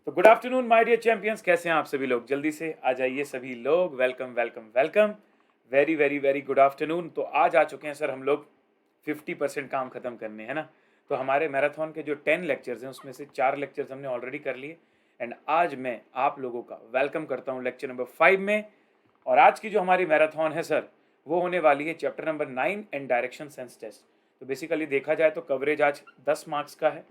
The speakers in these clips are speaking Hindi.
तो good afternoon my dear champions, कैसे हैं आप सभी लोग? जल्दी से आ जाइए सभी लोग। Welcome welcome welcome. Very very very good afternoon. तो आज आ चुके हैं सर हम लोग 50% काम खत्म करने, है ना। तो हमारे मैराथन के जो 10 लेक्चर्स हैं उसमें से 4 लेक्चर्स हमने ऑलरेडी कर लिए। एंड आज मैं आप लोगों का वेलकम करता हूँ लेक्चर नंबर 5 में। और आज की जो हमारी मैराथन है सर, वो होने वाली है chapter number 9 and direction sense test. तो बेसिकली देखा जाए तो कवरेज आज 10 मार्क्स का है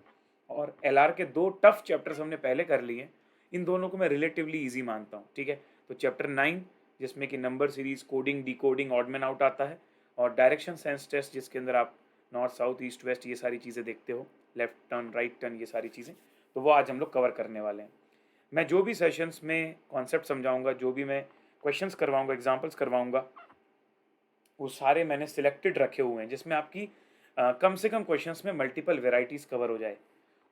और एलआर के 2 टफ चैप्टर्स हमने पहले कर लिए हैं। इन दोनों को मैं रिलेटिवली इजी मानता हूँ, ठीक है। तो चैप्टर 9 जिसमें कि number series, coding, decoding, odd man out आता है, और डायरेक्शन सेंस टेस्ट जिसके अंदर आप नॉर्थ साउथ ईस्ट वेस्ट ये सारी चीज़ें देखते हो, लेफ्ट टर्न राइट टर्न ये सारी चीज़ें, तो वो आज हम लोग कवर करने वाले हैं। मैं जो भी सेशंस में कॉन्सेप्ट समझाऊंगा, जो भी मैं क्वेश्चंस करवाऊंगा, एग्जाम्पल्स करवाऊंगा, वो सारे मैंने सिलेक्टेड रखे हुए हैं जिसमें आपकी कम से कम क्वेश्चंस में मल्टीपल वेराइटीज़ कवर हो जाए।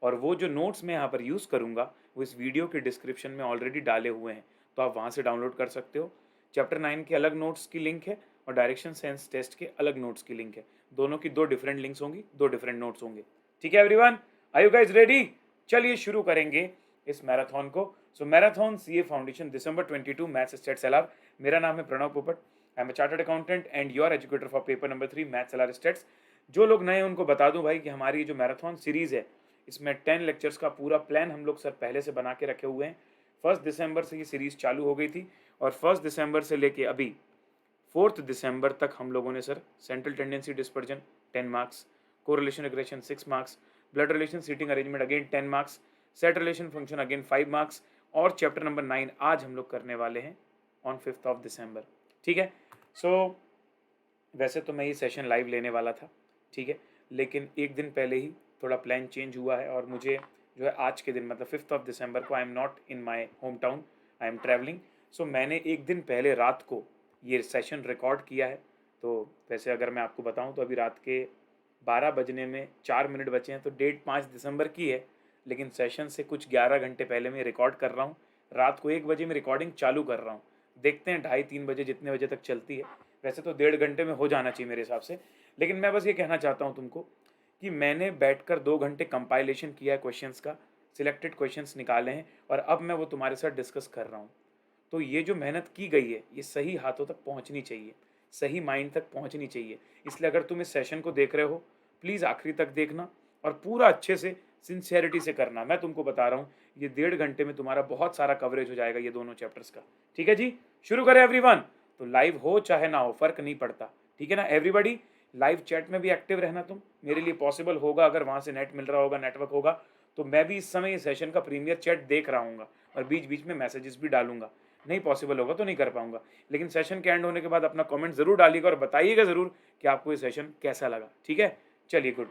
और वो जो नोट्स मैं यहाँ पर यूज़ करूँगा वो इस वीडियो के डिस्क्रिप्शन में ऑलरेडी डाले हुए हैं, तो आप वहाँ से डाउनलोड कर सकते हो। चैप्टर 9 के अलग नोट्स की लिंक है और डायरेक्शन सेंस टेस्ट के अलग नोट्स की लिंक है। दोनों की 2 डिफरेंट लिंक्स होंगी, 2 डिफरेंट नोट्स होंगे। ठीक है everyone, are you guys ready? चलिए शुरू करेंगे इस मैराथन को। So marathon CA foundation December 22 maths stats LR. मेरा नाम है Pranav Popat. I am a chartered accountant and your educator for paper number 3 maths LR stats. जो लोग नए हैं उनको बता दूं भाई कि हमारी जो मैराथन सीरीज है इसमें 10 लेक्चर्स का पूरा प्लान हम लोग सर पहले से बना के रखे हुए हैं। 1 दिसंबर से ये सीरीज चालू हो गई थी और 1 दिसंबर से लेके अभी 4 दिसंबर तक हम लोगों ने sir central tendency dispersion 10 marks, correlation regression 6 marks, blood relation seating arrangement again 10 marks, set relation function again 5 marks, और चैप्टर नंबर 9 आज हम लोग करने वाले हैं ऑन 5 दिसंबर। ठीक है। सो वैसे तो मैं ये सेशन लाइव लेने वाला था, ठीक है, लेकिन एक दिन पहले ही थोड़ा प्लान चेंज हुआ है और मुझे जो है आज के दिन मतलब 5 दिसंबर को I am not in my home town, I am travelling. So मैंने एक दिन पहले रात को ये सेशन रिकॉर्ड किया है। तो वैसे अगर मैं आपको बताऊं तो अभी रात के 12 बजने में 4 मिनट बचे हैं, तो डेट 5 दिसंबर की है, लेकिन सेशन से कुछ 11 घंटे पहले मैं रिकॉर्ड कर रहा हूँ। रात को 1 बजे मैं रिकॉर्डिंग चालू कर रहा हूँ। देखते हैं 2:30-3 बजे जितने बजे तक चलती है। वैसे तो 1.5 घंटे में हो जाना चाहिए मेरे हिसाब से, लेकिन मैं बस ये कहना चाहता हूँ तुमको कि मैंने बैठकर 2 घंटे कंपाइलेशन किया है क्वेश्चंस का, सिलेक्टेड क्वेश्चंस निकाले हैं और अब मैं वो तुम्हारे साथ डिस्कस कर रहा हूँ। तो ये जो मेहनत की गई है ये सही हाथों तक पहुँचनी चाहिए, सही माइंड तक पहुँचनी चाहिए। इसलिए अगर तुम इस सेशन को देख रहे हो प्लीज़ आखिरी तक देखना और पूरा अच्छे से सिंसियरिटी से करना। मैं तुमको बता रहा हूँ ये 1.5 घंटे में तुम्हारा बहुत सारा कवरेज हो जाएगा ये दोनों चैप्टर्स का। ठीक है जी, शुरू करें एवरीवन। तो लाइव हो चाहे ना हो फर्क नहीं पड़ता, ठीक है ना एवरीबॉडी। लाइव चैट में भी एक्टिव रहना तुम, मेरे लिए पॉसिबल होगा अगर वहाँ से नेट मिल रहा होगा, नेटवर्क होगा, तो मैं भी इस समय इस सेशन का प्रीमियर चैट देख रहा हूँ और बीच बीच में मैसेजेस भी डालूंगा। नहीं पॉसिबल होगा तो नहीं कर पाऊंगा, लेकिन सेशन के एंड होने के बाद अपना कमेंट जरूर डालिएगा और बताइएगा ज़रूर कि आपको ये सेशन कैसा लगा। ठीक है, चलिए गुड।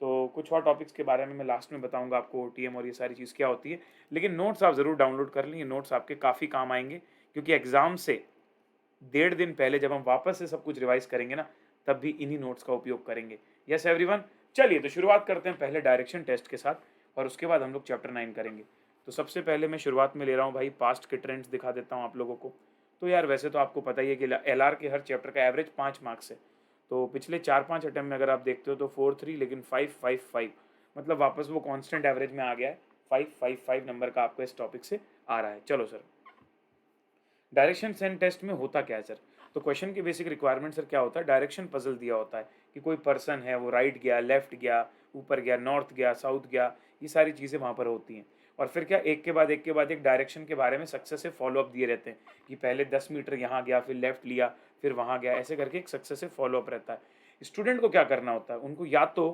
तो कुछ और टॉपिक्स के बारे में मैं लास्ट में बताऊंगा आपको, ओटीएम और ये सारी चीज़ क्या होती है, लेकिन नोट्स आप ज़रूर डाउनलोड कर लें। नोट्स आपके काफ़ी काम आएंगे क्योंकि एग्ज़ाम से 1.5 दिन पहले जब हम वापस से सब कुछ रिवाइज करेंगे ना, तब भी इन्हीं नोट्स का उपयोग करेंगे। यस एवरीवन, चलिए तो शुरुआत करते हैं पहले डायरेक्शन टेस्ट के साथ और उसके बाद हम लोग चैप्टर 9 करेंगे। तो सबसे पहले मैं शुरुआत में ले रहा हूँ भाई, पास्ट के ट्रेंड्स दिखा देता हूँ आप लोगों को। तो यार वैसे तो आपको पता ही है कि एलआर के हर चैप्टर का एवरेज 5 मार्क्स है। तो पिछले 4-5 अटैम्प्ट में अगर आप देखते हो तो 4-3 लेकिन 5-5-5, मतलब वापस वो कांस्टेंट एवरेज में आ गया है। 5-5-5 नंबर का आपको इस टॉपिक से आ रहा है। चलो सर, डायरेक्शन सेंस टेस्ट में होता क्या है सर? तो क्वेश्चन की बेसिक रिक्वायरमेंट सर क्या होता है, डायरेक्शन पजल दिया होता है कि कोई पर्सन है, वो राइट गया, लेफ्ट गया, ऊपर गया, नॉर्थ गया, साउथ गया, ये सारी चीज़ें वहाँ पर होती हैं। और फिर क्या एक के बाद एक के बाद एक डायरेक्शन के बारे में सक्सेसिव फॉलोअप दिए रहते हैं कि पहले 10 मीटर यहाँ गया, फिर लेफ्ट लिया, फिर वहाँ गया, ऐसे करके एक सक्सेसिव फॉलोअप रहता है। स्टूडेंट को क्या करना होता है, उनको या तो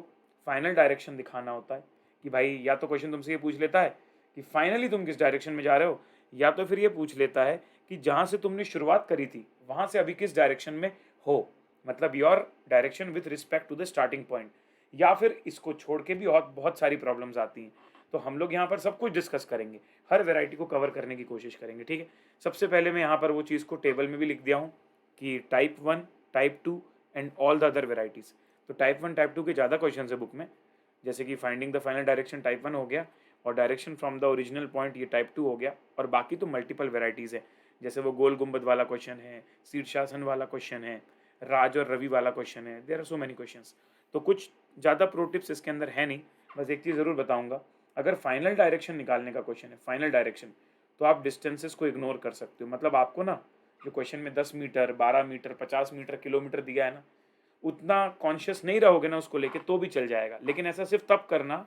फाइनल डायरेक्शन दिखाना होता है कि भाई, या तो क्वेश्चन तुमसे ये पूछ लेता है कि फाइनली तुम किस डायरेक्शन में जा रहे हो, या तो फिर ये पूछ लेता है कि जहां से तुमने शुरुआत करी थी वहां से अभी किस डायरेक्शन में हो, मतलब your direction with respect to the starting point. या फिर इसको छोड़ के भी और बहुत सारी प्रॉब्लम्स आती हैं। तो हम लोग यहाँ पर सब कुछ डिस्कस करेंगे, हर वेराइटी को कवर करने की कोशिश करेंगे। ठीक है, सबसे पहले मैं यहाँ पर वो चीज़ को टेबल में भी लिख दिया हूँ कि type 1, type 2 and all the other varieties. तो टाइप 1 टाइप 2 के ज़्यादा क्वेश्चन है बुक में, जैसे कि finding the final direction type 1 हो गया, और direction from the original point ये टाइप 2 हो गया। और बाकी तो मल्टीपल वेराइटीज़ है, जैसे वो गोल गुंबद वाला क्वेश्चन है, शीर्षासन वाला क्वेश्चन है, राज और रवि वाला क्वेश्चन है। There are so many questions. तो कुछ ज़्यादा प्रो टिप्स इसके अंदर है नहीं, बस एक चीज़ ज़रूर बताऊंगा अगर फाइनल डायरेक्शन निकालने का क्वेश्चन है, फाइनल डायरेक्शन, तो आप डिस्टेंसेस को इग्नोर कर सकते हो। मतलब आपको ना जो क्वेश्चन में 10 मीटर, 12 मीटर, 50 मीटर, किलोमीटर दिया है ना, उतना कॉन्शियस नहीं रहोगे ना उसको लेके तो भी चल जाएगा। लेकिन ऐसा सिर्फ तब करना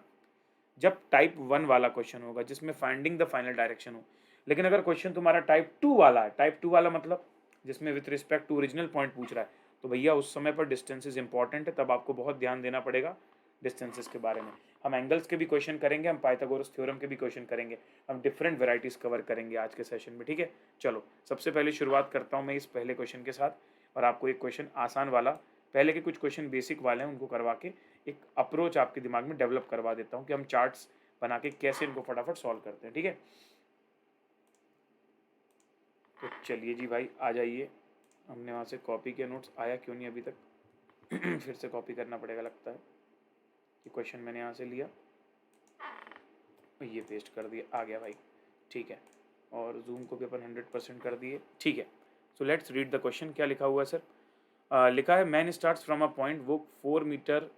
जब टाइप 1 वाला क्वेश्चन होगा जिसमें फाइंडिंग द फाइनल डायरेक्शन हो। लेकिन अगर क्वेश्चन तुम्हारा टाइप 2 वाला है, टाइप 2 वाला मतलब जिसमें with respect to original point पूछ रहा है, तो भैया उस समय पर डिस्टेंसेस इंपॉर्टेंट है, तब आपको बहुत ध्यान देना पड़ेगा डिस्टेंसेस के बारे में। हम एंगल्स के भी क्वेश्चन करेंगे, हम पाइथागोरस थ्योरम के भी क्वेश्चन करेंगे, हम डिफरेंट वेराइटीज कवर करेंगे आज के सेशन में, ठीक है। चलो सबसे पहले शुरुआत करता हूँ मैं इस पहले क्वेश्चन के साथ, और आपको एक क्वेश्चन आसान वाला, पहले के कुछ क्वेश्चन बेसिक वाले हैं उनको करवा के एक अप्रोच आपके दिमाग में डेवलप करवा देता हूँ कि हम चार्ट्स बना के कैसे इनको फटाफट सॉल्व करते हैं, ठीक है। तो चलिए जी भाई आ जाइए। हमने वहाँ से कॉपी किया, नोट्स आया क्यों नहीं अभी तक फिर से कॉपी करना पड़ेगा लगता है। ये क्वेश्चन मैंने यहाँ से लिया, ये पेस्ट कर दिया, आ गया भाई, ठीक है। और जूम को भी अपन 100% कर दिए, ठीक है। So let's read the question. क्या लिखा हुआ है सर? लिखा है man starts from a point, walk 4 metre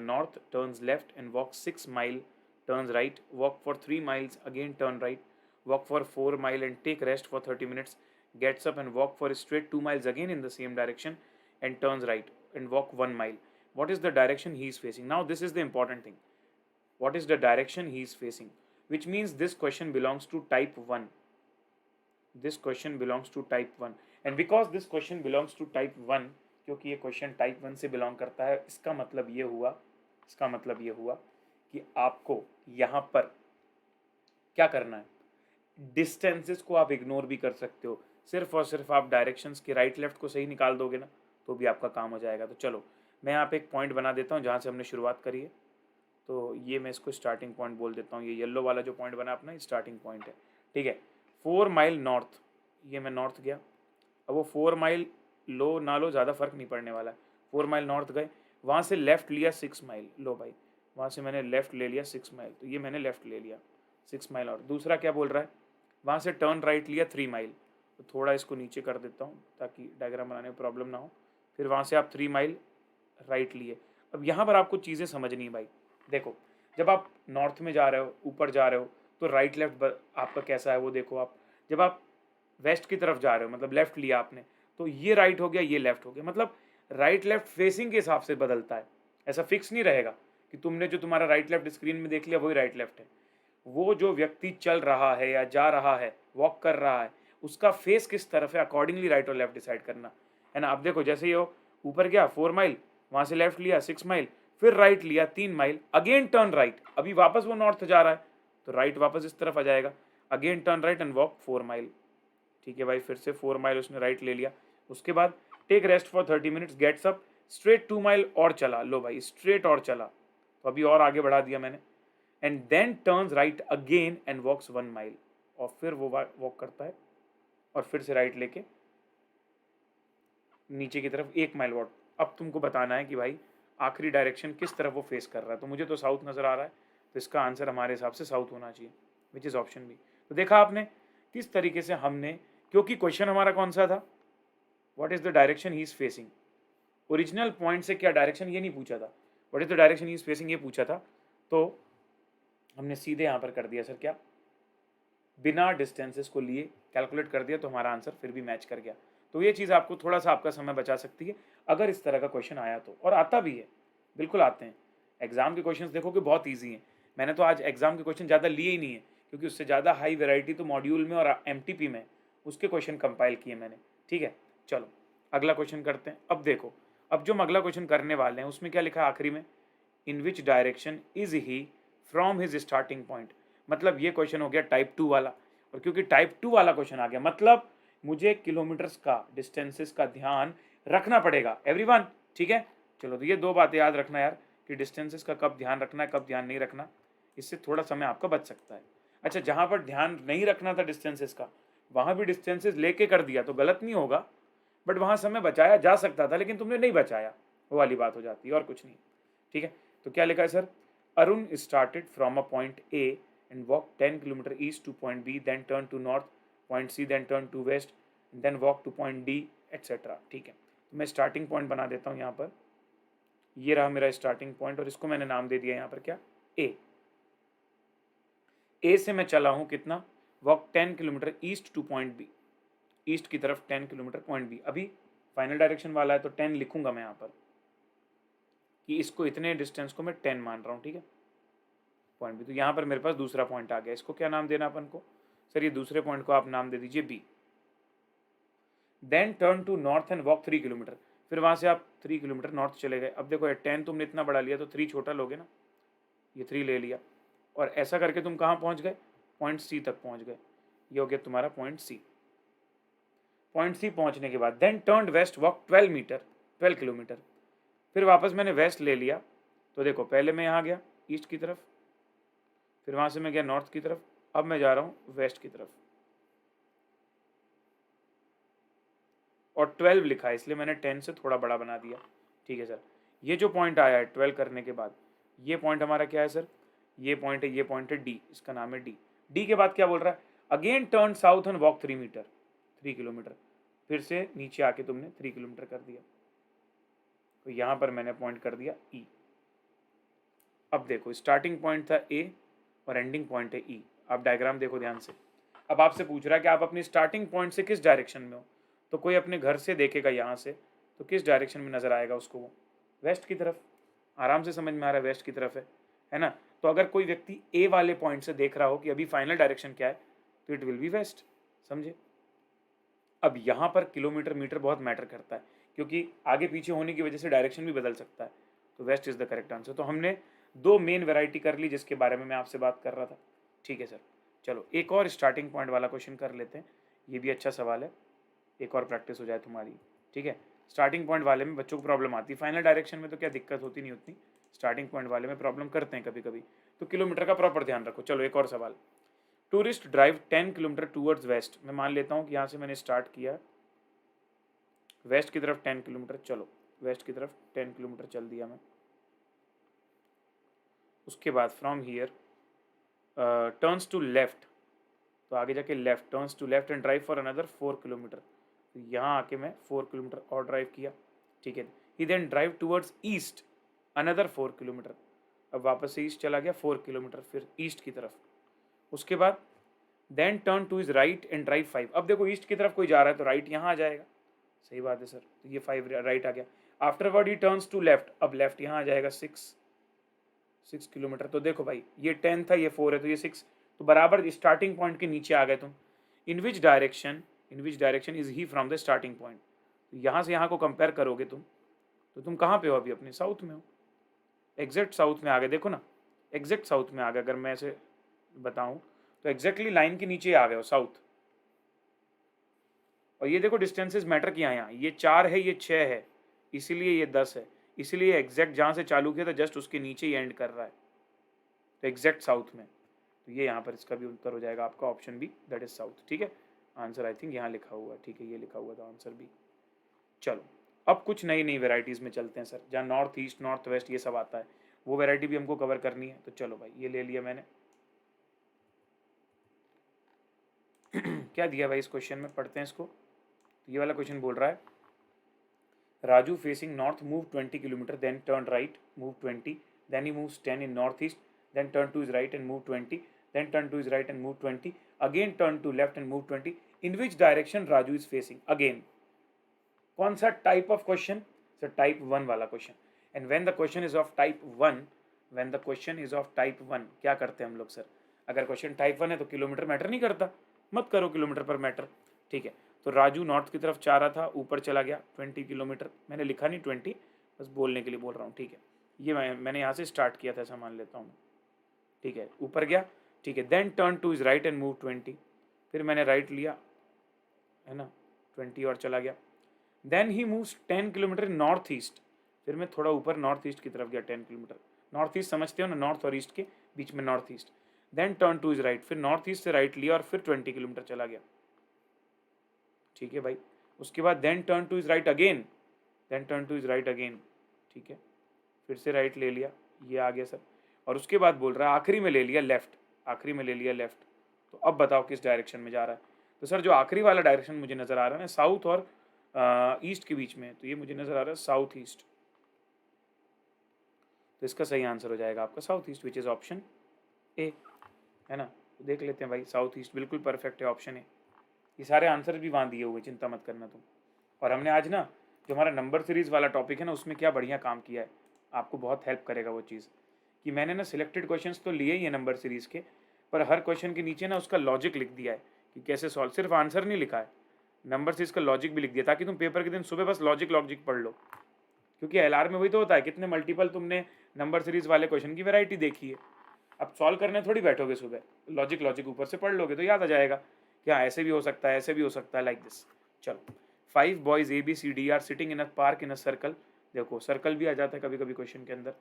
north, turns left and walk 6 mile, turns right, walk for 3 miles, again turn right, walk for 4 miles and take rest for 30 minutes, gets up and walk for straight 2 miles again in the same direction and turns right and walk 1 mile. What is the direction he is facing? Now this is the important thing. What is the direction he is facing? Which means this question belongs to type 1. This question belongs to type 1. And because this question belongs to type 1, क्योंकि ये क्वेश्चन टाइप 1 से बिलोंग करता है, इसका मतलब ये हुआ कि आपको यहाँ पर क्या करना है, डिस्टेंसेस को आप इग्नोर भी कर सकते हो, सिर्फ और सिर्फ आप डायरेक्शंस के राइट लेफ्ट को सही निकाल दोगे ना तो भी आपका काम हो जाएगा। तो चलो मैं यहाँ पे एक पॉइंट बना देता हूँ जहाँ से हमने शुरुआत करी है। तो ये मैं इसको स्टार्टिंग पॉइंट बोल देता हूँ, ये येलो वाला जो पॉइंट बना अपना स्टार्टिंग पॉइंट है, ठीक है। 4 माइल नॉर्थ, ये मैं नॉर्थ गया। अब वो 4 माइल लो ना लो, ज़्यादा फर्क नहीं पड़ने वाला है। 4 माइल नॉर्थ गए, वहाँ से लेफ्ट लिया 6 माइल, लो भाई वहाँ से मैंने लेफ्ट ले लिया 6 माइल, तो ये मैंने लेफ्ट ले लिया 6 माइल। और दूसरा क्या बोल रहा है, वहाँ से टर्न राइट लिया 3 माइल, तो थोड़ा इसको नीचे कर देता हूँ ताकि डायग्राम बनाने में प्रॉब्लम ना हो। फिर वहाँ से आप 3 माइल राइट लिए। अब यहाँ पर आपको चीज़ें समझनी है भाई। देखो जब आप नॉर्थ में जा रहे हो, ऊपर जा रहे हो, तो राइट लेफ्ट आपका कैसा है वो देखो आप। जब आप वेस्ट की तरफ जा रहे हो, मतलब लेफ्ट लिया आपने, तो ये राइट हो गया, ये लेफ्ट हो गया। मतलब राइट लेफ्ट फेसिंग के हिसाब से बदलता है, ऐसा फिक्स नहीं रहेगा कि तुमने जो तुम्हारा राइट लेफ्ट स्क्रीन में देख लिया वही राइट लेफ्ट है। वो जो व्यक्ति चल रहा है या जा रहा है, वॉक कर रहा है, उसका फेस किस तरफ है, अकॉर्डिंगली राइट और लेफ्ट डिसाइड करना है ना। अब देखो जैसे ये ऊपर गया 4 माइल, वहाँ से लेफ्ट लिया 6 माइल, फिर राइट लिया 3 माइल, अगेन टर्न राइट, अभी वापस वो नॉर्थ जा रहा है तो राइट वापस इस तरफ आ जाएगा, again turn right and walk 4 mile, ठीक है भाई। फिर से 4 माइल उसने राइट ले लिया, उसके बाद take rest for 30 minutes, gets up, straight 2 mile और चला, लो भाई स्ट्रेट और चला, तो अभी और आगे बढ़ा दिया मैंने, and then turns right again and walks 1 mile, और फिर वो वॉक करता है और फिर से राइट लेके नीचे की तरफ 1 माइल वॉक। अब तुमको बताना है कि भाई आखिरी डायरेक्शन किस तरफ वो फेस कर रहा है। तो मुझे तो साउथ नज़र आ रहा है, तो इसका आंसर हमारे हिसाब से साउथ होना चाहिए, विच इज़ ऑप्शन बी। तो देखा आपने किस तरीके से हमने, क्योंकि क्वेश्चन हमारा कौन सा था, what is the direction he is facing, original point से क्या डायरेक्शन ये नहीं पूछा था, what is the direction he is facing ये पूछा था। तो हमने सीधे यहाँ पर कर दिया सर, क्या बिना डिस्टेंसेस को लिए कैलकुलेट कर दिया, तो हमारा आंसर फिर भी मैच कर गया। तो ये चीज़ आपको थोड़ा सा आपका समय बचा सकती है अगर इस तरह का क्वेश्चन आया तो, और आता भी है, बिल्कुल आते हैं। एग्जाम के क्वेश्चंस देखो कि बहुत ईजी हैं। मैंने तो आज एग्जाम के क्वेश्चन ज़्यादा लिए ही नहीं है, क्योंकि उससे ज़्यादा हाई वेराइटी तो मॉड्यूल में और MTP में उसके क्वेश्चन कंपाइल किए मैंने, ठीक है। चलो अगला क्वेश्चन करते हैं। अब देखो, अब जो हम अगला क्वेश्चन करने वाले हैं उसमें क्या लिखा है आखिरी में, in which direction is he from his starting point. मतलब ये क्वेश्चन हो गया टाइप 2 वाला, और क्योंकि टाइप 2 वाला क्वेश्चन आ गया मतलब मुझे किलोमीटर्स का, डिस्टेंसेस का ध्यान रखना पड़ेगा एवरीवन, ठीक है। चलो तो ये दो बातें याद रखना यार, कि डिस्टेंसेस का कब ध्यान रखना है, कब ध्यान नहीं रखना, इससे थोड़ा समय आपका बच सकता है। अच्छा, जहाँ पर ध्यान नहीं रखना था डिस्टेंसेस का, वहाँ भी डिस्टेंसेस लेके कर दिया तो गलत नहीं होगा, बट वहाँ समय बचाया जा सकता था लेकिन तुमने नहीं बचाया, वो वाली बात हो जाती है और कुछ नहीं, ठीक है। तो क्या लिखा है sir, Arun started from a point A and walk 10 kilometre east to point B, then turn to north point C, then turn to west, then walk to point D etcetera, ठीक है। तो मैं स्टार्टिंग पॉइंट बना देता हूँ यहाँ पर, ये रहा मेरा स्टार्टिंग पॉइंट, और इसको मैंने नाम दे दिया यहाँ पर क्या, ए। ए से मैं चला हूँ कितना, walk 10 kilometre east to point B, east की तरफ 10 किलोमीटर पॉइंट बी। अभी फाइनल डायरेक्शन वाला है तो 10 लिखूंगा मैं यहाँ पर कि इसको इतने डिस्टेंस को मैं 10 मान रहा हूँ, ठीक है, पॉइंट बी। तो यहाँ पर मेरे पास दूसरा पॉइंट आ गया, इसको क्या नाम देना अपन को सर, ये दूसरे पॉइंट को आप नाम दे दीजिए B. Then turn to north and walk 3 kilometre, फिर वहाँ से आप 3 किलोमीटर नॉर्थ चले गए। अब देखो 10 तुमने इतना बड़ा लिया तो 3 छोटा लोगे ना, ये 3 ले लिया और ऐसा करके तुम कहाँ पहुँच गए, पॉइंट सी तक पहुँच गए। ये हो गया तुम्हारा पॉइंट सी। पॉइंट सी पहुँचने के बाद then turn west walk 12 kilometre, फिर वापस मैंने वेस्ट ले लिया। तो देखो पहले मैं यहाँ गया ईस्ट की तरफ, फिर वहाँ से मैं गया नॉर्थ की तरफ, अब मैं जा रहा हूँ वेस्ट की तरफ। और 12 लिखा है इसलिए मैंने 10 से थोड़ा बड़ा बना दिया, ठीक है सर। ये जो पॉइंट आया है 12 करने के बाद, ये पॉइंट हमारा क्या है सर, ये पॉइंट है डी, इसका नाम है डी। डी के बाद क्या बोल रहा है, again turn south and walk 3 kilometre, फिर से नीचे आके तुमने 3 किलोमीटर कर दिया। तो यहाँ पर मैंने पॉइंट कर दिया ई। अब देखो स्टार्टिंग पॉइंट था ए और एंडिंग पॉइंट है ई। आप डायग्राम देखो ध्यान से। अब आपसे पूछ रहा है कि आप अपनी स्टार्टिंग पॉइंट से किस डायरेक्शन में हो, तो कोई अपने घर से देखेगा यहाँ से तो किस डायरेक्शन में नज़र आएगा उसको, वो वेस्ट की तरफ। आराम से समझ में आ रहा है वेस्ट की तरफ है ना। तो अगर कोई व्यक्ति ए वाले पॉइंट से देख रहा हो कि अभी फाइनल डायरेक्शन क्या है, तो इट विल बी वेस्ट, समझे। अब यहाँ पर किलोमीटर मीटर बहुत मैटर करता है क्योंकि आगे पीछे होने की वजह से डायरेक्शन भी बदल सकता है। तो west is the correct answer. तो हमने 2 मेन वैरायटी कर ली जिसके बारे में मैं आपसे बात कर रहा था, ठीक है सर। चलो एक और स्टार्टिंग पॉइंट वाला क्वेश्चन कर लेते हैं, ये भी अच्छा सवाल है, एक और प्रैक्टिस हो जाए तुम्हारी, ठीक है। स्टार्टिंग पॉइंट वाले में बच्चों को प्रॉब्लम आती है, फाइनल डायरेक्शन में तो क्या दिक्कत होती नहीं उतनी, स्टार्टिंग पॉइंट वाले में प्रॉब्लम करते हैं कभी कभी। तो किलोमीटर का प्रॉपर ध्यान रखो। चलो एक और सवाल, tourist drive 10 kilometre towards west. मैं मान लेता हूँ कि यहाँ से मैंने स्टार्ट किया वेस्ट की तरफ 10 किलोमीटर, चलो वेस्ट की तरफ 10 किलोमीटर चल दिया मैं। उसके बाद from here turns to left, तो आगे जाके left, turns to left and drive for another 4 kilometre. तो यहाँ आके मैं 4 किलोमीटर और ड्राइव किया, ठीक है। He then drive towards east another 4 kilometre, अब वापस से ईस्ट चला गया 4 किलोमीटर फिर ईस्ट की तरफ। उसके बाद then turn to is right and drive 5। अब देखो ईस्ट की तरफ कोई जा रहा है तो राइट यहाँ आ जाएगा, सही बात है सर। तो ये 5 राइट आ गया। Afterward he turns to left, अब लेफ्ट यहाँ आ जाएगा 6 किलोमीटर। तो देखो भाई ये 10 था, ये 4 है, तो ये 6, तो बराबर स्टार्टिंग पॉइंट के नीचे आ गए तुम। In which direction is he from the starting point. तो यहाँ से यहाँ को कंपेयर करोगे तुम, तो तुम कहाँ पे हो अभी, अपने साउथ में हो, एग्जैक्ट साउथ में आ गए। देखो ना एग्जैक्ट साउथ में आ गए, अगर मैं ऐसे बताऊँ तो एग्जैक्टली लाइन के नीचे आ गए हो साउथ। और ये देखो डिस्टेंसेस मैटर किया यहाँ, ये 4 है ये 6 है, इसीलिए ये 10 है, इसीलिए एग्जैक्ट जहाँ से चालू किया था जस्ट उसके नीचे ही एंड कर रहा है, तो एग्जैक्ट साउथ में। तो ये यहाँ पर इसका भी उत्तर हो जाएगा आपका option B, that is south, ठीक है। आंसर आई थिंक यहाँ लिखा हुआ है, ठीक है, ये लिखा हुआ था आंसर बी। चलो अब कुछ नई नई वेराइटीज़ में चलते हैं सर, जहाँ नॉर्थ ईस्ट नॉर्थ वेस्ट ये सब आता है, वो वेराइटी भी हमको कवर करनी है। तो चलो भाई ये ले लिया मैंने। क्या दिया भाई इस क्वेश्चन में, पढ़ते हैं इसको। तो ये वाला क्वेश्चन बोल रहा है Raju facing north move 20 kilometre then turn right move 20, then he moves 10 in north east, then turn to his right and move 20, then turn to his right and move 20, again turn to left and move 20. In which direction Raju is facing? Again, कौन सा type of question sir, type 1 वाला question. And when the question is of type 1, when the question is of type 1 क्या करते हैं हम लोग सर, अगर क्वेश्चन टाइप 1 है तो किलोमीटर मैटर नहीं करता, मत करो किलोमीटर पर मैटर, ठीक है। तो राजू नॉर्थ की तरफ चाह रहा था, ऊपर चला गया 20 किलोमीटर, मैंने लिखा नहीं 20, बस बोलने के लिए बोल रहा हूँ, ठीक है। ये मैंने यहाँ से स्टार्ट किया था ऐसा मान लेता हूँ, ठीक है, ऊपर गया, ठीक है। Then turn to is right and move 20, फिर मैंने राइट लिया है ना, 20 और चला गया। Then he moves 10 kilometre north east, फिर मैं थोड़ा ऊपर नॉर्थ ईस्ट की तरफ गया 10 किलोमीटर। नॉर्थ ईस्ट समझते हो ना, नॉर्थ और ईस्ट के बीच में north east. Then turn to is right, फिर नॉर्थ ईस्ट से राइट लिया और फिर 20 किलोमीटर चला गया, ठीक है भाई। उसके बाद then turn to is right again, then turn to is right again, ठीक है, फिर से राइट ले लिया, ये आ गया सर। और उसके बाद बोल रहा है आखिरी में ले लिया लेफ्ट, आखिरी में ले लिया लेफ्ट। तो अब बताओ किस डायरेक्शन में जा रहा है। तो सर जो आखिरी वाला डायरेक्शन मुझे नज़र आ रहा है ना, साउथ और ईस्ट के बीच में, तो ये मुझे नज़र आ रहा है साउथ ईस्ट। तो इसका सही आंसर हो जाएगा आपका south east, which is option A, है ना। तो देख लेते हैं भाई, साउथ ईस्ट बिल्कुल परफेक्ट है, ऑप्शन है। ये सारे आंसर भी वहाँ दिए हुए, चिंता मत करना तुम। और हमने आज ना जो हमारा नंबर सीरीज़ वाला टॉपिक है ना, उसमें क्या बढ़िया काम किया है, आपको बहुत हेल्प करेगा वो चीज़, कि मैंने ना सिलेक्टेड क्वेश्चंस तो लिए ही है नंबर सीरीज़ के, पर हर क्वेश्चन के नीचे ना उसका लॉजिक लिख दिया है कि कैसे सॉल्व, सिर्फ आंसर नहीं लिखा है, नंबर सीरीज़ का लॉजिक भी लिख दिया, ताकि तुम पेपर के दिन सुबह बस लॉजिक लॉजिक पढ़ लो। क्योंकि एलआर में वही तो होता है, कितने मल्टीपल तुमने नंबर सीरीज़ वाले क्वेश्चन की वैरायटी देखी है। अब सॉल्व करने थोड़ी बैठोगे सुबह, लॉजिक लॉजिक ऊपर से पढ़ लोगे तो याद आ जाएगा कि हाँ ऐसे भी हो सकता है, ऐसे भी हो सकता है, लाइक दिस। चलो, 5 boys ABCD are sitting in a park in a circle. देखो सर्कल भी आ जाता है कभी कभी क्वेश्चन के अंदर।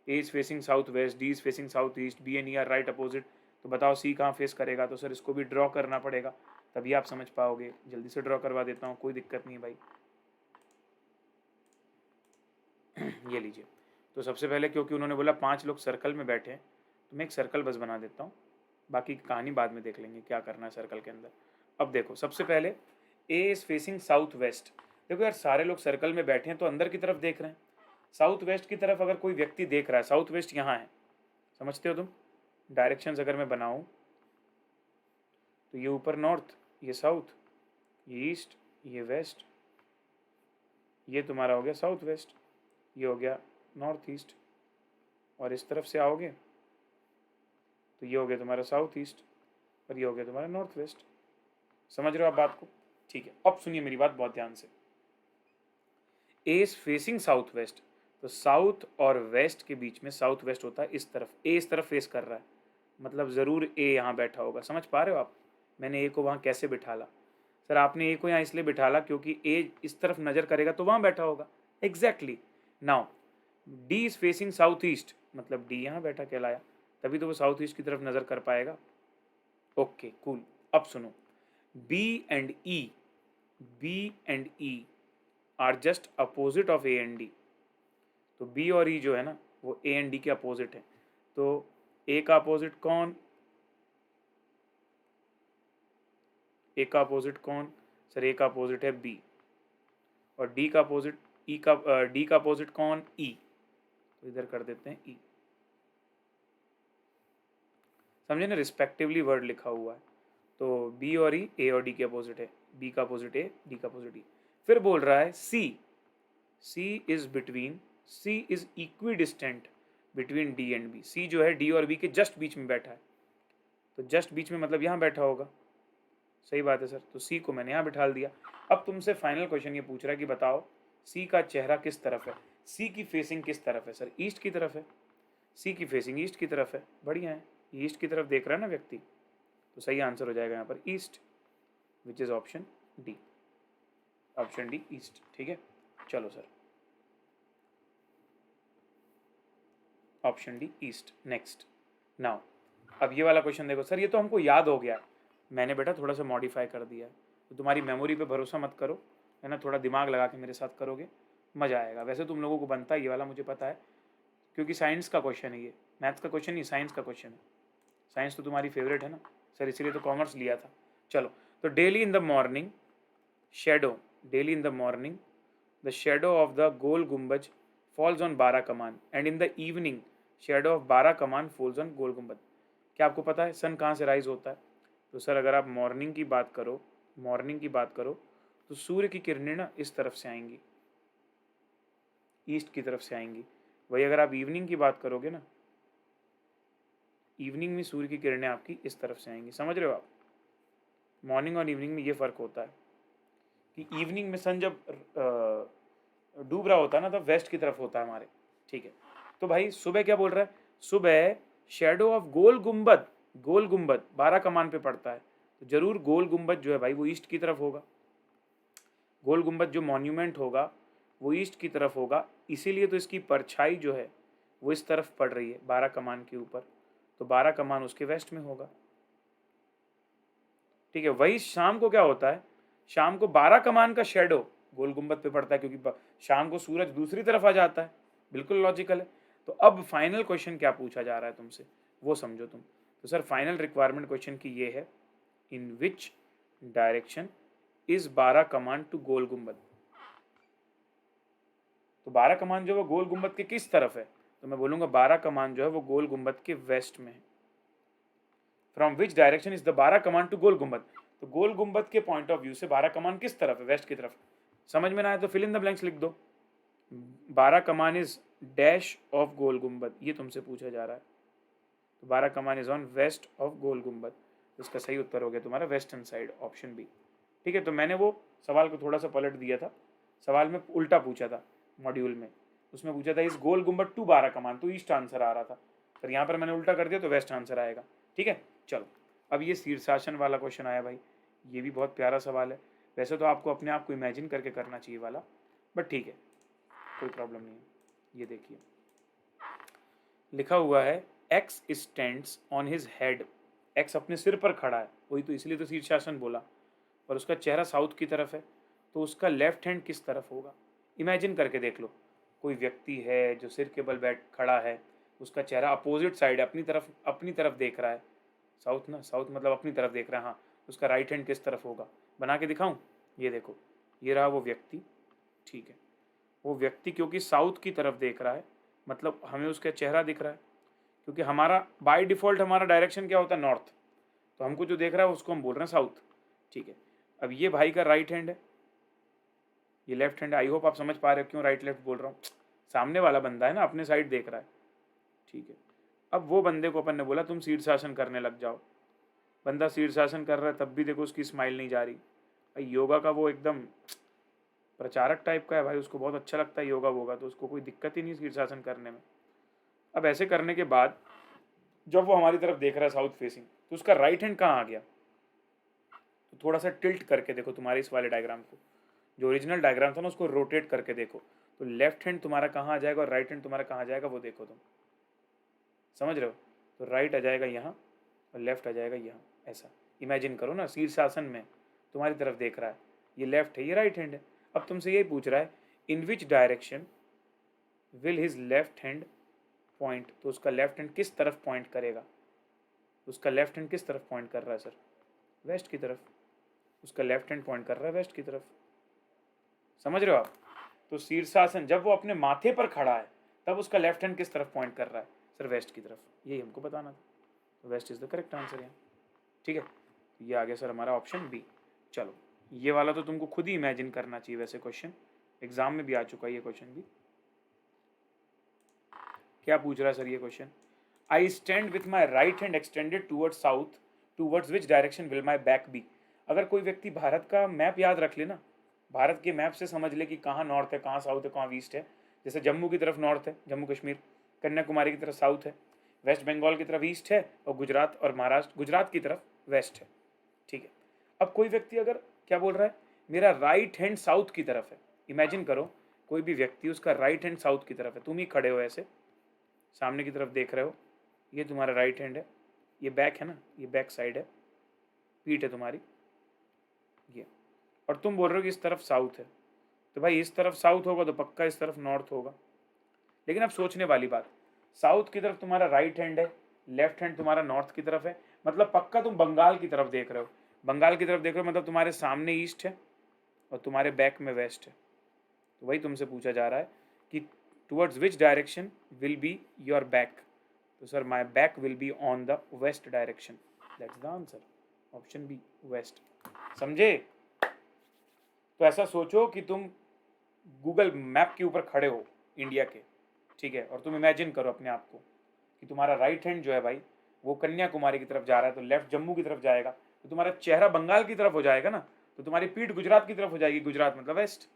A is facing south west, D is facing south east, B and E are right opposite. तो बताओ सी कहाँ फेस करेगा, तो सर इसको भी ड्रॉ करना पड़ेगा, तभी आप समझ पाओगे। जल्दी से ड्रॉ करवा देता हूँ, कोई दिक्कत नहीं भाई। ये लीजिए। तो सबसे पहले क्योंकि उन्होंने बोला 5 लोग सर्कल में बैठे हैं, तो मैं एक सर्कल बस बना देता हूँ, बाकी की कहानी बाद में देख लेंगे क्या करना है सर्कल के अंदर। अब देखो सबसे पहले ए इज फेसिंग साउथ वेस्ट। देखो यार सारे लोग सर्कल में बैठे हैं तो अंदर की तरफ देख रहे हैं, साउथ वेस्ट की तरफ अगर कोई व्यक्ति देख रहा है, साउथ वेस्ट यहाँ है, समझते हो तुम। डायरेक्शंस अगर मैं बनाऊँ तो ये ऊपर नॉर्थ, ये साउथ, ये ईस्ट, ये वेस्ट, ये तुम्हारा हो गया साउथ वेस्ट, ये हो गया नॉर्थ ईस्ट, और इस तरफ से आओगे तो ये हो गया तुम्हारा साउथ ईस्ट, और ये हो गया तुम्हारा नॉर्थ वेस्ट। समझ रहे हो आप बात को? ठीक है, अब सुनिए मेरी बात बहुत ध्यान से। ए इज फेसिंग साउथ वेस्ट, तो साउथ और वेस्ट के बीच में साउथ वेस्ट होता है इस तरफ, ए इस तरफ फेस कर रहा है, मतलब ज़रूर ए यहाँ बैठा होगा। समझ पा रहे हो आप मैंने ए को वहाँ कैसे बिठाला? सर आपने ए को यहाँ इसलिए बिठाला क्योंकि ए इस तरफ नज़र करेगा तो वहाँ बैठा होगा। Exactly. Now D is facing south east, मतलब डी यहाँ बैठा कहलाया, तभी तो वो साउथ ईस्ट की तरफ नज़र कर पाएगा। Okay cool. अब सुनो, B and E, B and E are just opposite of A and D. तो बी और ई जो है ना वो ए एंड डी के अपोजिट है। तो ए का अपोजिट कौन? ए का अपोजिट कौन? सर ए का अपोजिट है बी। और डी का अपोजिट, ई का डी का अपोजिट कौन? ई। तो इधर कर देते हैं ई। समझे ना, रिस्पेक्टिवली वर्ड लिखा हुआ है। तो बी और ई ए और डी के अपोजिट है, बी का अपोजिट ए, डी का अपोजिट ई। फिर बोल रहा है C, C is between, C is equidistant between D and B. C जो है डी और बी के जस्ट बीच में बैठा है, तो जस्ट बीच में मतलब यहाँ बैठा होगा। सही बात है सर, तो सी को मैंने यहाँ बिठा दिया। अब तुमसे फाइनल क्वेश्चन ये पूछ रहा है कि बताओ सी का चेहरा किस तरफ है, सी की फेसिंग किस तरफ है? सर ईस्ट की तरफ है, सी की फेसिंग ईस्ट की तरफ है। बढ़िया है, ईस्ट की तरफ देख रहा है ना व्यक्ति, तो सही आंसर हो जाएगा यहाँ पर east, which is option D. Option D east. ठीक है, चलो sir, option D east. Next. Now अब ये वाला क्वेश्चन देखो सर, ये तो हमको याद हो गया, मैंने बेटा थोड़ा सा मॉडिफाई कर दिया है, तो तुम्हारी मेमोरी पे भरोसा मत करो, है ना, थोड़ा दिमाग लगा के मेरे साथ करोगे मज़ा आएगा। वैसे तुम लोगों को बनता है ये वाला, मुझे पता है, क्योंकि साइंस का क्वेश्चन है ये, मैथ्स का क्वेश्चन नहीं, साइंस का क्वेश्चन है। साइंस तो तुम्हारी फेवरेट है ना सर, इसीलिए तो कॉमर्स लिया था। चलो, तो daily in the morning shadow, daily in the morning the shadow of the Gol Gumbaz falls on Bara Kaman, and in the evening shadow of Bara Kaman falls on goal गुम्बद। क्या आपको पता है सन कहाँ से राइज होता है? तो सर अगर आप मॉर्निंग की बात करो, मॉर्निंग की बात करो तो सूर्य की किरणें ना इस तरफ से आएंगी, ईस्ट की तरफ से आएंगी। वही अगर आप इवनिंग की बात करोगे ना, इवनिंग में सूर्य की किरणें आपकी इस तरफ से आएंगी। समझ रहे हो आप? मॉर्निंग और इवनिंग में ये फ़र्क होता है कि इवनिंग में सन जब डूब रहा होता है ना, तब वेस्ट की तरफ होता है हमारे। ठीक है, तो भाई सुबह क्या बोल रहा है? सुबह शेडो ऑफ गोल गुम्बद, गोल गुम्बद बारह कमान पे पड़ता है, तो जरूर गोल गुम्बद जो है भाई वो ईस्ट की तरफ होगा। गोल गुम्बद जो मॉन्यूमेंट होगा वो ईस्ट की तरफ होगा, इसीलिए तो इसकी परछाई जो है वो इस तरफ पड़ रही है बारह कमान के ऊपर, तो बारह कमान उसके वेस्ट में होगा। ठीक है, वही शाम को क्या होता है, शाम को बारह कमान का शेडो गोल गुम्बद पे पड़ता है, क्योंकि शाम को सूरज दूसरी तरफ आ जाता है। बिल्कुल लॉजिकल है। तो अब फाइनल क्वेश्चन क्या पूछा जा रहा है तुमसे, वो समझो तुम। तो सर फाइनल रिक्वायरमेंट क्वेश्चन की ये है, इन विच डायरेक्शन इज बारह कमान टू गोल गुम्बद। तो बारह कमान जो है वो गोल गुम्बद के किस तरफ है? तो मैं बोलूंगा बारह कमान जो है वो गोल गुम्बद के वेस्ट में है। From which direction is the बारा कमान टू गोल गुम्बद। तो गोल गुम्बद के पॉइंट ऑफ व्यू से बारा कमान किस तरफ है, वेस्ट की तरफ। समझ में ना आए तो फिल इन द ब्लैंक्स लिख दो। Bara Kaman is dash of Gol Gumbaz, ये तुमसे पूछा जा रहा है। तो Bara Kaman is on west of Gol Gumbaz, इसका सही उत्तर हो गया तुम्हारा वेस्टर्न साइड, ऑप्शन बी। ठीक है, तो मैंने वो सवाल को थोड़ा सा पलट दिया था, सवाल में उल्टा पूछा था मॉड्यूल में, उसमें पूछा था इस गोल गुम्बद टू बारा कमान, तो ईस्ट आंसर आ रहा था, पर यहाँ पर मैंने उल्टा कर दिया तो वेस्ट आंसर आएगा। ठीक है, चलो अब ये शीर्षासन वाला क्वेश्चन आया भाई, ये भी बहुत प्यारा सवाल है। वैसे तो आपको अपने आप को इमेजिन करके करना चाहिए वाला, बट ठीक है, कोई प्रॉब्लम नहीं है। ये देखिए लिखा हुआ है x stands on his head, x अपने सिर पर खड़ा है, वही तो, इसलिए तो शीर्षासन बोला, और उसका चेहरा साउथ की तरफ है, तो उसका लेफ्ट हैंड किस तरफ होगा। इमेजिन करके देख लो, कोई व्यक्ति है जो सिर के बल बैठ खड़ा है, उसका चेहरा अपोजिट साइड है, अपनी तरफ देख रहा है, साउथ ना, साउथ मतलब अपनी तरफ देख रहा है, हाँ, उसका राइट हैंड किस तरफ होगा। बना के दिखाऊं, ये देखो, ये रहा वो व्यक्ति। ठीक है, वो व्यक्ति क्योंकि साउथ की तरफ देख रहा है, मतलब हमें उसका चेहरा दिख रहा है, क्योंकि हमारा बाय डिफ़ॉल्ट हमारा डायरेक्शन क्या होता है, नॉर्थ, तो हमको जो देख रहा है उसको हम बोल रहे हैं साउथ। ठीक है, अब ये भाई का राइट हैंड है, ये लेफ्ट हैंड है। आई होप आप समझ पा रहे हो क्यों राइट लेफ्ट बोल रहा हूँ, सामने वाला बंदा है ना, अपने साइड देख रहा है। ठीक है, अब वो बंदे को अपन ने बोला तुम शीर्षासन करने लग जाओ, बंदा शीर्षासन कर रहा है, तब भी देखो उसकी स्माइल नहीं जा रही। भाई योगा का वो एकदम प्रचारक टाइप का है भाई, उसको बहुत अच्छा लगता है योगा वोगा, तो उसको कोई दिक्कत ही नहीं शीर्षासन करने में। अब ऐसे करने के बाद जब वो हमारी तरफ देख रहा है साउथ फेसिंग, तो उसका राइट हैंड कहाँ आ गया, तो थोड़ा सा टिल्ट करके देखो तुम्हारे इस वाले डायग्राम को, जो ओरिजिनल डायग्राम था ना उसको रोटेट करके देखो, तो लेफ्ट हैंड तुम्हारा कहाँ आ जाएगा और राइट हैंड तुम्हारा कहाँ आ जाएगा, वो देखो तुम, समझ रहे हो। तो राइट आ जाएगा यहाँ और लेफ्ट आ जाएगा यहाँ, ऐसा इमेजिन करो ना, शीर्षासन में तुम्हारी तरफ देख रहा है, ये लेफ्ट है, ये राइट हैंड है। अब तुमसे यही पूछ रहा है in which direction will his left hand point, तो उसका लेफ्ट हैंड किस तरफ पॉइंट करेगा, उसका लेफ्ट हैंड किस तरफ पॉइंट कर रहा है सर, वेस्ट की तरफ, उसका लेफ्ट हैंड पॉइंट कर रहा है वेस्ट की तरफ, समझ रहे हो आप। तो शीर्षासन जब वो अपने माथे पर खड़ा है, तब उसका लेफ्ट हैंड किस तरफ पॉइंट कर रहा है, सर वेस्ट की तरफ, यही हमको बताना था, तो west is the correct answer यहाँ। ठीक है, तो ये आ गया सर हमारा ऑप्शन बी। चलो ये वाला तो तुमको खुद ही इमेजिन करना चाहिए, वैसे क्वेश्चन एग्जाम में भी आ चुका है ये क्वेश्चन भी। क्या पूछ रहा है सर ये question, I stand with my right hand extended towards south, towards which direction will my back be. अगर कोई व्यक्ति भारत का मैप याद रख ले ना, भारत के मैप से समझ ले कि कहाँ नॉर्थ है, कहाँ साउथ है, कहाँ ईस्ट है। जैसे जम्मू की तरफ नॉर्थ है, जम्मू कश्मीर, कन्याकुमारी की तरफ साउथ है, वेस्ट बंगाल की तरफ ईस्ट है, और गुजरात और महाराष्ट्र, गुजरात की तरफ वेस्ट है। ठीक है, अब कोई व्यक्ति अगर क्या बोल रहा है, मेरा राइट हैंड साउथ की तरफ है, इमेजिन करो कोई भी व्यक्ति उसका राइट हैंड साउथ की तरफ है, तुम ही खड़े हो ऐसे सामने की तरफ देख रहे हो, ये तुम्हारा राइट हैंड है, ये बैक है ना, ये बैक साइड है, पीठ है तुम्हारी ये, और तुम बोल रहे हो कि इस तरफ साउथ है, तो भाई इस तरफ साउथ होगा तो पक्का इस तरफ नॉर्थ होगा। लेकिन अब सोचने वाली बात, साउथ की तरफ तुम्हारा राइट हैंड है, लेफ्ट हैंड तुम्हारा नॉर्थ की तरफ है, मतलब पक्का तुम बंगाल की तरफ देख रहे हो, बंगाल की तरफ देख रहे हो मतलब तुम्हारे सामने ईस्ट है और तुम्हारे बैक में वेस्ट है। तो वही तुमसे पूछा जा रहा है कि towards which direction will be your back, तो sir my back will be on the west direction, that's the answer, option B west. समझे। तो ऐसा सोचो कि तुम गूगल मैप के ऊपर खड़े हो इंडिया के, ठीक है, और तुम इमेजिन करो अपने आप को कि तुम्हारा राइट हैंड जो है भाई वो कन्याकुमारी की तरफ जा रहा है, तो लेफ्ट जम्मू की तरफ जाएगा, तो तुम्हारा चेहरा बंगाल की तरफ हो जाएगा ना, तो तुम्हारी पीठ गुजरात की तरफ हो जाएगी, गुजरात मतलब वेस्ट।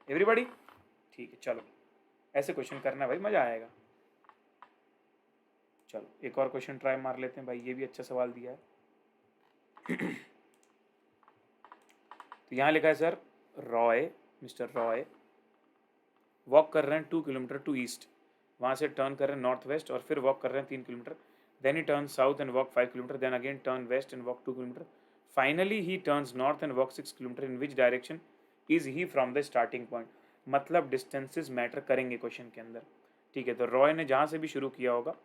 एवरीबॉडी ठीक है, चलो ऐसे क्वेश्चन करना भाई, मजा आएगा। चलो एक और क्वेश्चन ट्राई मार लेते हैं भाई, ये भी अच्छा सवाल दिया है। तो यहाँ लिखा है sir Roy, mister Roy walk कर रहे हैं 2 किलोमीटर टू ईस्ट, वहाँ से टर्न कर रहे हैं नॉर्थ वेस्ट और फिर वॉक कर रहे हैं 3 kilometre, then he turn south and walk 5 kilometre, then again turn west and walk 2 kilometre, finally he turns north and walk 6 kilometre, in which direction is he from the starting point. मतलब डिस्टेंसेज मैटर करेंगे क्वेश्चन के अंदर। ठीक है, तो रॉय ने जहाँ से भी शुरू किया होगा,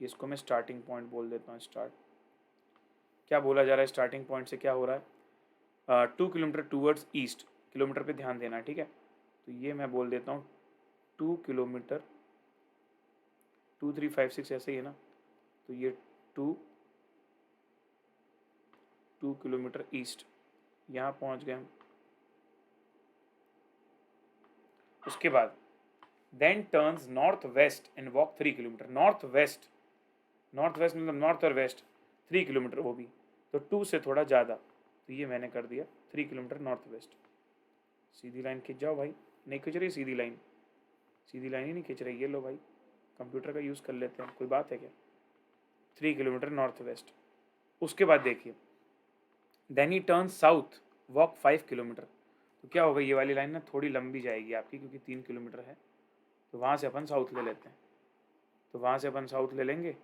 इसको मैं स्टार्टिंग पॉइंट बोल देता हूँ। स्टार्ट क्या बोला जा रहा है, स्टार्टिंग पॉइंट से क्या हो रहा है, 2 किलोमीटर टूवर्ड्स ईस्ट, किलोमीटर पे ध्यान देना है, ठीक है। तो ये मैं बोल देता हूँ 2 किलोमीटर, 2 3 5 6 ऐसे ही है ना, तो ये 2 2 किलोमीटर ईस्ट, यहाँ पहुँच गए हम। उसके बाद then turns north west and walk 3 kilometre. North west मतलब नॉर्थ और वेस्ट 3 किलोमीटर, वो भी तो 2 से थोड़ा ज़्यादा, तो ये मैंने कर दिया 3 किलोमीटर नॉर्थ वेस्ट। सीधी लाइन खींच जाओ भाई, नहीं खींच रही सीधी लाइन, सीधी लाइन ही नहीं खींच रही। ये लो भाई, कंप्यूटर का यूज़ कर लेते हैं, कोई बात है क्या। 3 किलोमीटर नॉर्थ वेस्ट। उसके बाद देखिए then he turn south walk 5 kilometre. तो क्या होगा, ये वाली लाइन ना थोड़ी लंबी जाएगी आपकी, क्योंकि 3 किलोमीटर है, तो वहाँ से अपन साउथ ले लेते हैं। तो वहाँ से अपन साउथ ले लेंगे,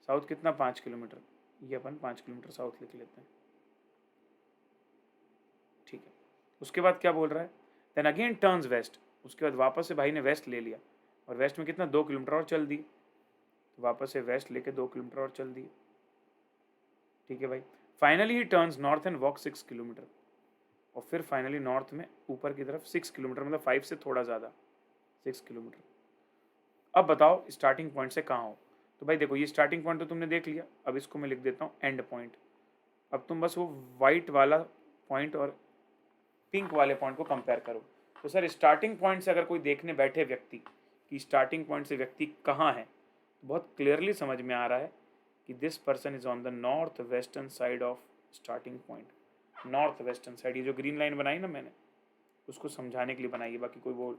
साउथ कितना 5 किलोमीटर, ये अपन 5 किलोमीटर साउथ लिख लेते हैं, ठीक है। उसके बाद क्या बोल रहा है, देन अगेन टर्न्स वेस्ट। उसके बाद वापस से भाई ने वेस्ट ले लिया, और वेस्ट में कितना 2 किलोमीटर और चल दी, तो वापस से वेस्ट लेके 2 किलोमीटर और चल दिए, ठीक है भाई। Finally he turns north and walk 6 kilometre, और फिर फाइनली नॉर्थ में ऊपर की तरफ 6 किलोमीटर, मतलब 5 से थोड़ा ज़्यादा 6 किलोमीटर। अब बताओ स्टार्टिंग पॉइंट से कहाँ हो। तो भाई देखो, ये स्टार्टिंग पॉइंट तो तुमने देख लिया, अब इसको मैं लिख देता हूँ एंड पॉइंट। अब तुम बस वो वाइट वाला पॉइंट और पिंक वाले पॉइंट को कंपेयर करो। तो सर स्टार्टिंग पॉइंट से अगर कोई देखने बैठे व्यक्ति कि स्टार्टिंग पॉइंट से व्यक्ति कहाँ है, तो बहुत क्लियरली समझ में आ रहा है कि this person is on the north western side of starting point. North western side, ये जो ग्रीन लाइन बनाई ना मैंने, उसको समझाने के लिए बनाई है, बाकी कोई वो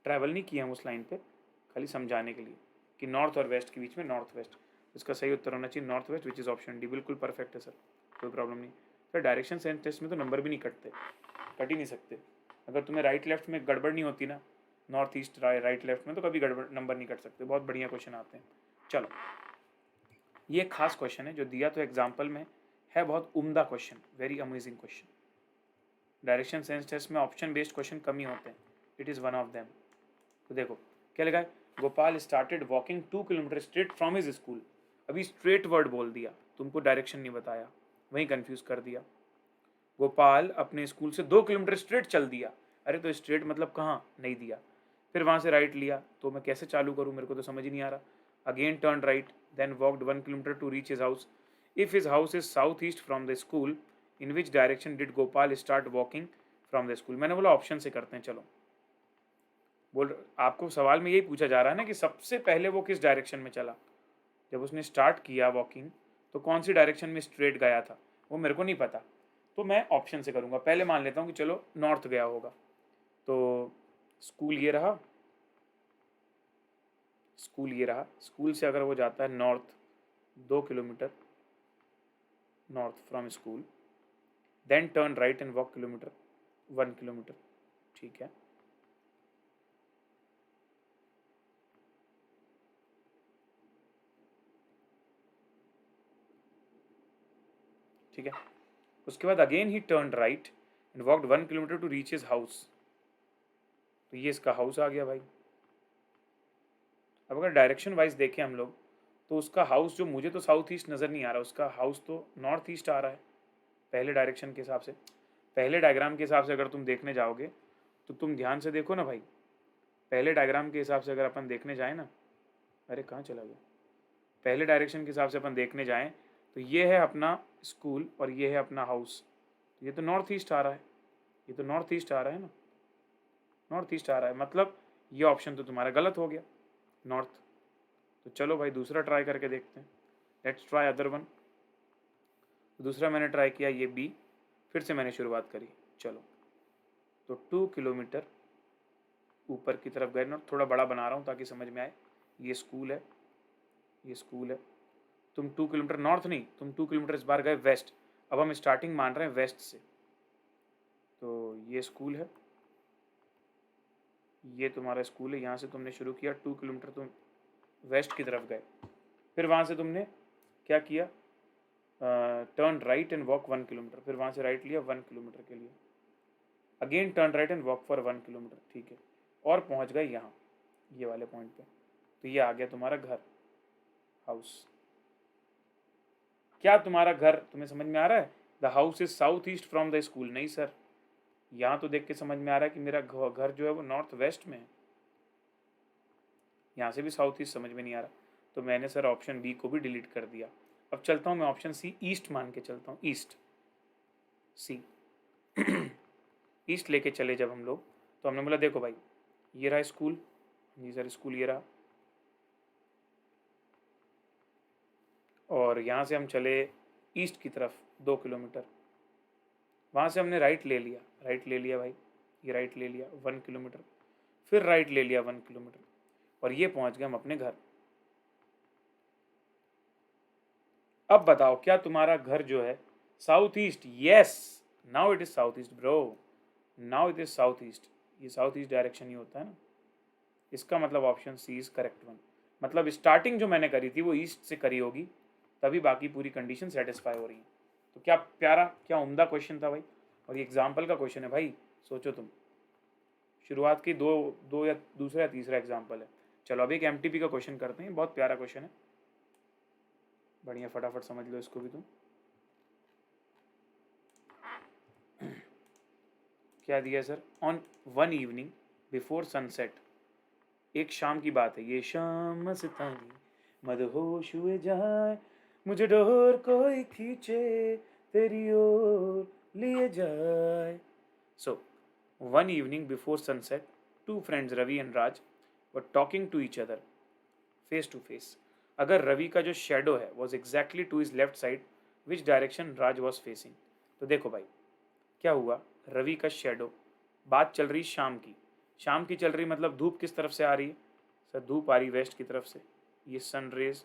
ट्रैवल नहीं किया हम उस लाइन पे, खाली समझाने के लिए कि नॉर्थ और वेस्ट के बीच में नॉर्थ वेस्ट। इसका सही उत्तर होना चाहिए north west, which is option D. बिल्कुल परफेक्ट है सर, कोई प्रॉब्लम नहीं। सर डायरेक्शन सेंस टेस्ट में तो नंबर भी नहीं कटते, कट ही नहीं सकते। अगर तुम्हें राइट लेफ्ट में गड़बड़ नहीं होती ना, नॉर्थ ईस्ट राइट लेफ्ट में, तो कभी गड़बड़ नंबर नहीं कट सकते। बहुत बढ़िया क्वेश्चन आते हैं। चलो, ये खास क्वेश्चन है जो दिया तो एग्जाम्पल में है, बहुत उम्दा question, very amazing question. Direction sense test में ऑप्शन बेस्ड क्वेश्चन कम ही होते हैं, it is one of them. तो देखो क्या लिखा है, Gopal started walking 2 kilometre straight from his school. अभी स्ट्रेट वर्ड बोल दिया, तुमको डायरेक्शन नहीं बताया, वहीं कंफ्यूज कर दिया। गोपाल अपने स्कूल से 2 किलोमीटर स्ट्रेट चल दिया, अरे तो स्ट्रेट मतलब कहाँ, नहीं दिया। फिर वहाँ से राइट लिया, तो मैं कैसे चालू करूँ, मेरे को तो समझ ही नहीं आ रहा। Again turn right, then walked 1 kilometre to reach his house. If his house is south east from the school, in which direction did Gopal start walking from the school. मैंने बोला ऑप्शन से करते हैं, चलो। बोल, आपको सवाल में यही पूछा जा रहा है ना कि सबसे पहले वो किस डायरेक्शन में चला, जब उसने स्टार्ट किया वॉकिंग तो कौन सी डायरेक्शन में स्ट्रेट गया था, वो मेरे को नहीं पता, तो मैं ऑप्शन से करूँगा। पहले मान लेता हूँ कि चलो नॉर्थ गया होगा, तो स्कूल ये रहा, स्कूल ये रहा, स्कूल से अगर वो जाता है north 2 kilometre north from school, then turn right and walk kilometre 1 kilometre, ठीक है। ठीक है, उसके बाद again he turn right and walked 1 kilometre to reach his house. तो ये इसका हाउस आ गया भाई। अब अगर डायरेक्शन वाइज देखें हम लोग, तो उसका हाउस जो मुझे तो साउथ ईस्ट नज़र नहीं आ रहा, उसका हाउस तो नॉर्थ ईस्ट आ रहा है पहले डायरेक्शन के हिसाब से। पहले डायग्राम के हिसाब से अगर तुम देखने जाओगे तो तुम ध्यान से देखो ना भाई, पहले डायग्राम के हिसाब से अगर अपन देखने जाए ना, अरे कहाँ चला गया, पहले डायरेक्शन के हिसाब से अपन देखने जाएँ तो ये है अपना स्कूल और ये है अपना हाउस, ये तो नॉर्थ ईस्ट आ रहा है, ये तो नॉर्थ ईस्ट आ रहा है ना, नॉर्थ ईस्ट आ रहा है, मतलब ये ऑप्शन तो तुम्हारा गलत हो गया, नॉर्थ। तो चलो भाई दूसरा ट्राई करके देखते हैं, लेट्स ट्राई अदर वन। दूसरा मैंने ट्राई किया ये बी, फिर से मैंने शुरुआत करी, चलो। तो 2 किलोमीटर ऊपर की तरफ गए ना, थोड़ा बड़ा बना रहा हूँ ताकि समझ में आए। ये स्कूल है, ये स्कूल है, तुम 2 किलोमीटर नॉर्थ नहीं, तुम 2 किलोमीटर इस बार गए वेस्ट। अब हम स्टार्टिंग मान रहे हैं वेस्ट से, तो ये स्कूल है, ये तुम्हारा स्कूल है, यहाँ से तुमने शुरू किया 2 किलोमीटर तुम वेस्ट की तरफ गए, फिर वहाँ से तुमने क्या किया, turn right and walk 1 kilometre, फिर वहाँ से राइट लिया 1 किलोमीटर के लिए, again turn right and walk for 1 kilometre, ठीक है, और पहुँच गए यहाँ ये वाले पॉइंट पे। तो ये आ गया तुम्हारा घर, हाउस। क्या तुम्हारा घर तुम्हें समझ में आ रहा है, the house is south east from the school, नहीं सर, यहाँ तो देख के समझ में आ रहा है कि मेरा घर जो है वो नॉर्थ वेस्ट में है, यहाँ से भी साउथ ईस्ट समझ में नहीं आ रहा, तो मैंने सर ऑप्शन बी को भी डिलीट कर दिया। अब चलता हूँ मैं ऑप्शन सी ईस्ट मान के चलता हूँ, ईस्ट। सी। ईस्ट लेके चले जब हम लोग, तो हमने बोला देखो भाई ये रहा स्कूल, जी सर स्कूल ये रहा, और यहाँ से हम चले ईस्ट की तरफ 2 किलोमीटर, वहाँ से हमने राइट ले लिया, राइट ले लिया भाई, ये राइट ले लिया 1 किलोमीटर, फिर राइट ले लिया 1 किलोमीटर, और ये पहुँच गए हम अपने घर। अब बताओ क्या तुम्हारा घर जो है south east? Yes, now it is south east bro, now it is south east. ये साउथ ईस्ट डायरेक्शन ही होता है ना, इसका मतलब option C is correct one. मतलब स्टार्टिंग जो मैंने करी थी वो ईस्ट से करी होगी, तभी बाकी पूरी कंडीशन सेटिस्फाई हो रही है। तो क्या प्यारा, क्या उम्दा क्वेश्चन था भाई, और ये एग्जाम्पल का क्वेश्चन है भाई, सोचो तुम, शुरुआत की दो दो या दूसरा या तीसरा एग्जाम्पल है। चलो अब एक एमटीपी का क्वेश्चन करते हैं, बहुत प्यारा क्वेश्चन है, बढ़िया, फटाफट समझ लो इसको भी तुम। क्या दिया sir? On one evening before sunset, एक शाम की बात है, ये शाम मस्तानी मदहोश हुए जाए, मुझे डोर कोई खींचे तेरी ओर लिए जाए। So one evening before sunset, two friends Ravi and Raj were talking to each other face to face. अगर रवि का जो शेडो है was exactly to his left side, which direction Raj was facing? तो देखो भाई क्या हुआ, रवि का शेडो, बात चल रही शाम की, शाम की चल रही मतलब धूप किस तरफ से आ रही है सर? धूप आ रही वेस्ट की तरफ से, ये सनरेज,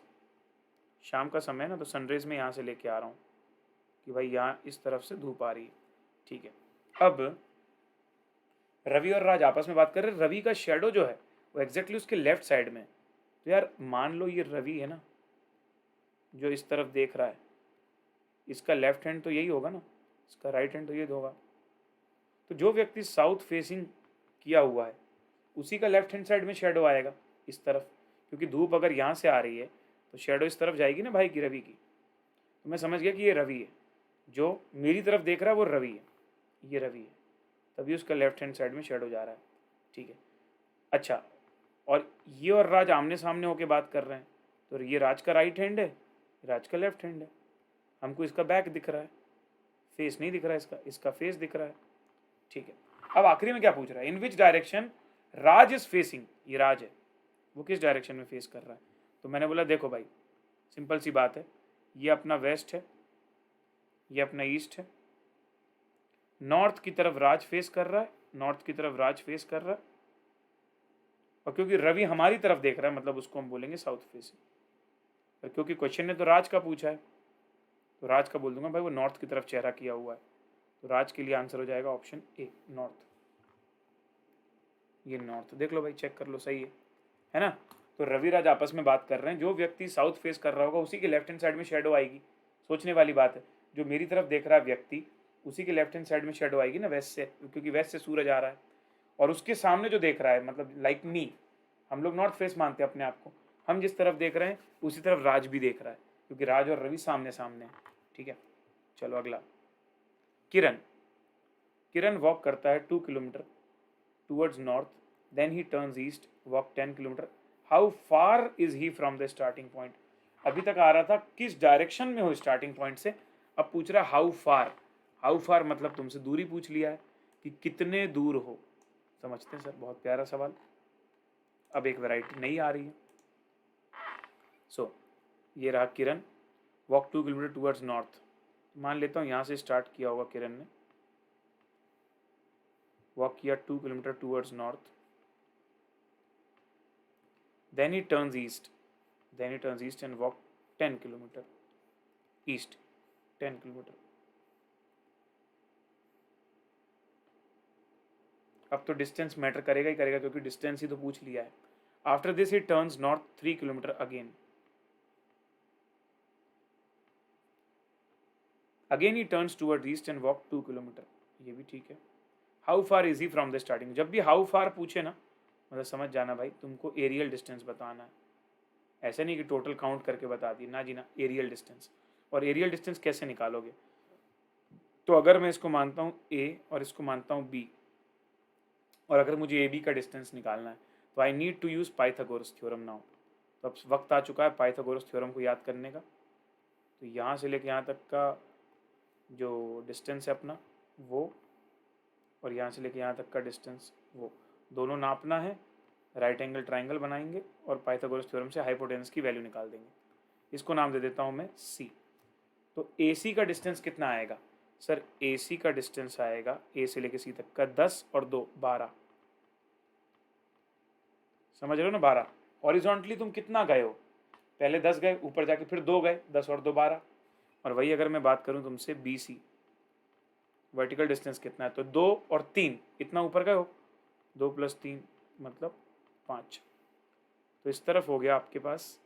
शाम का समय है ना, तो सनरेज में यहाँ से लेके आ रहा हूँ कि भाई यहाँ इस तरफ से धूप आ रही है, ठीक है। अब रवि और राज आपस में बात कर रहे, रवि का शेडो जो है वो एग्जैक्टली उसके लेफ्ट साइड में है। तो यार मान लो ये रवि है ना जो इस तरफ देख रहा है, इसका लेफ्ट हैंड तो यही होगा ना, इसका राइट हैंड तो ये होगा। तो जो व्यक्ति साउथ फेसिंग किया हुआ है उसी का लेफ्ट हैंड साइड में शेडो आएगा इस तरफ, क्योंकि धूप अगर यहाँ से आ रही है तो शेडो इस तरफ जाएगी ना भाई की, रवि की। तो मैं समझ गया कि ये रवि है, जो मेरी तरफ देख रहा है वो रवि है, ये रवि है, तभी उसका लेफ्ट हैंड साइड में शेडो जा रहा है, ठीक है। अच्छा, और ये और राज आमने सामने होके बात कर रहे हैं, तो ये राज का राइट हैंड है, राज का लेफ्ट हैंड है, हमको इसका बैक दिख रहा है, फेस नहीं दिख रहा है इसका, इसका फेस दिख रहा है, ठीक है। अब आखिरी में क्या पूछ रहा है, in which direction Raj is facing, ये राज है वो किस डायरेक्शन में फेस कर रहा है? तो मैंने बोला देखो भाई सिंपल सी बात है, ये अपना वेस्ट है, ये अपना ईस्ट है, नॉर्थ की तरफ राज फेस कर रहा है, नॉर्थ की तरफ राज फेस कर रहा है, और क्योंकि रवि हमारी तरफ देख रहा है मतलब उसको हम बोलेंगे साउथ फेसिंग, और क्योंकि क्वेश्चन ने तो राज का पूछा है तो राज का बोल दूंगा भाई वो नॉर्थ की तरफ चेहरा किया हुआ है, तो राज के लिए आंसर हो जाएगा ऑप्शन ए, नॉर्थ। ये नॉर्थ देख लो भाई, चेक कर लो, सही है ना? तो रवि राज आपस में बात कर रहे हैं, जो व्यक्ति साउथ फेस कर रहा होगा उसी के लेफ्ट हैंड साइड में शेडो आएगी, सोचने वाली बात है। जो मेरी तरफ देख रहा है व्यक्ति उसी के लेफ्ट हैंड साइड में शेडो आएगी ना वेस्ट से, क्योंकि वेस्ट से सूरज आ रहा है, और उसके सामने जो देख रहा है मतलब लाइक मी, हम लोग नॉर्थ फेस मानते हैं अपने आप को, हम जिस तरफ देख रहे हैं उसी तरफ राज भी देख रहा है, क्योंकि राज और रवि सामने सामने हैं, ठीक है। चलो अगला, किरण, किरण वॉक करता है 2 kilometre towards north, then he turns east, walk 10 kilometre, how far is he from the starting point? अभी तक आ रहा था किस डायरेक्शन में हो स्टार्टिंग पॉइंट से, अब पूछ रहा है हाउ फार। हाउ फार मतलब तुमसे दूरी पूछ लिया है कि कितने दूर हो, समझते हैं सर, बहुत प्यारा सवाल। अब एक वैरायटी नई आ रही है, सो ये रहा किरण, वॉक 2 किलोमीटर टूवर्ड्स नॉर्थ, मान लेता हूँ यहाँ से स्टार्ट किया होगा किरण ने, वॉक किया 2 kilometre towards north, then he turns east, and walk 10 kilometer east, 10 kilometer। अब तो डिस्टेंस मैटर करेगा ही करेगा, क्योंकि डिस्टेंस ही तो पूछ लिया है। After this he turns north 3 kilometre again, he turns toward east and walk 2 kilometre, ये भी ठीक है। How far is he from the starting, जब भी हाउ फार पूछे ना मतलब समझ जाना भाई तुमको एरियल डिस्टेंस बताना है, ऐसे नहीं कि टोटल काउंट करके बता दी, ना जी ना, एरियल डिस्टेंस। और एरियल डिस्टेंस कैसे निकालोगे? तो अगर मैं इसको मानता हूँ ए और इसको मानता हूँ बी, और अगर मुझे ए बी का डिस्टेंस निकालना है तो I need to use Pythagoras theorem now. तो अब वक्त आ चुका है पाइथागोरस थ्योरम को याद करने का। तो यहाँ से लेके यहाँ तक का जो डिस्टेंस है अपना वो, और यहाँ से लेके यहाँ तक का डिस्टेंस वो, दोनों नापना है, राइट एंगल ट्राइंगल बनाएंगे और पाइथागोरस थ्योरम से हाइपोटेनस की वैल्यू निकाल देंगे। इसको नाम दे देता हूँ मैं सी। तो ए सी का डिस्टेंस कितना आएगा सर? ए सी का डिस्टेंस आएगा ए से लेके सी तक का 10 और 2 12, समझ रहे हो ना? 12। हॉरिजॉन्टली तुम कितना गए हो? पहले 10 गए, ऊपर जाके फिर 2 गए, 10 और 2 12। और वही अगर मैं बात करूं तुमसे बी सी, वर्टिकल डिस्टेंस कितना है? तो 2 और 3 इतना ऊपर गए हो, 2 + 3 मतलब 5। तो इस तरफ हो गया आपके पास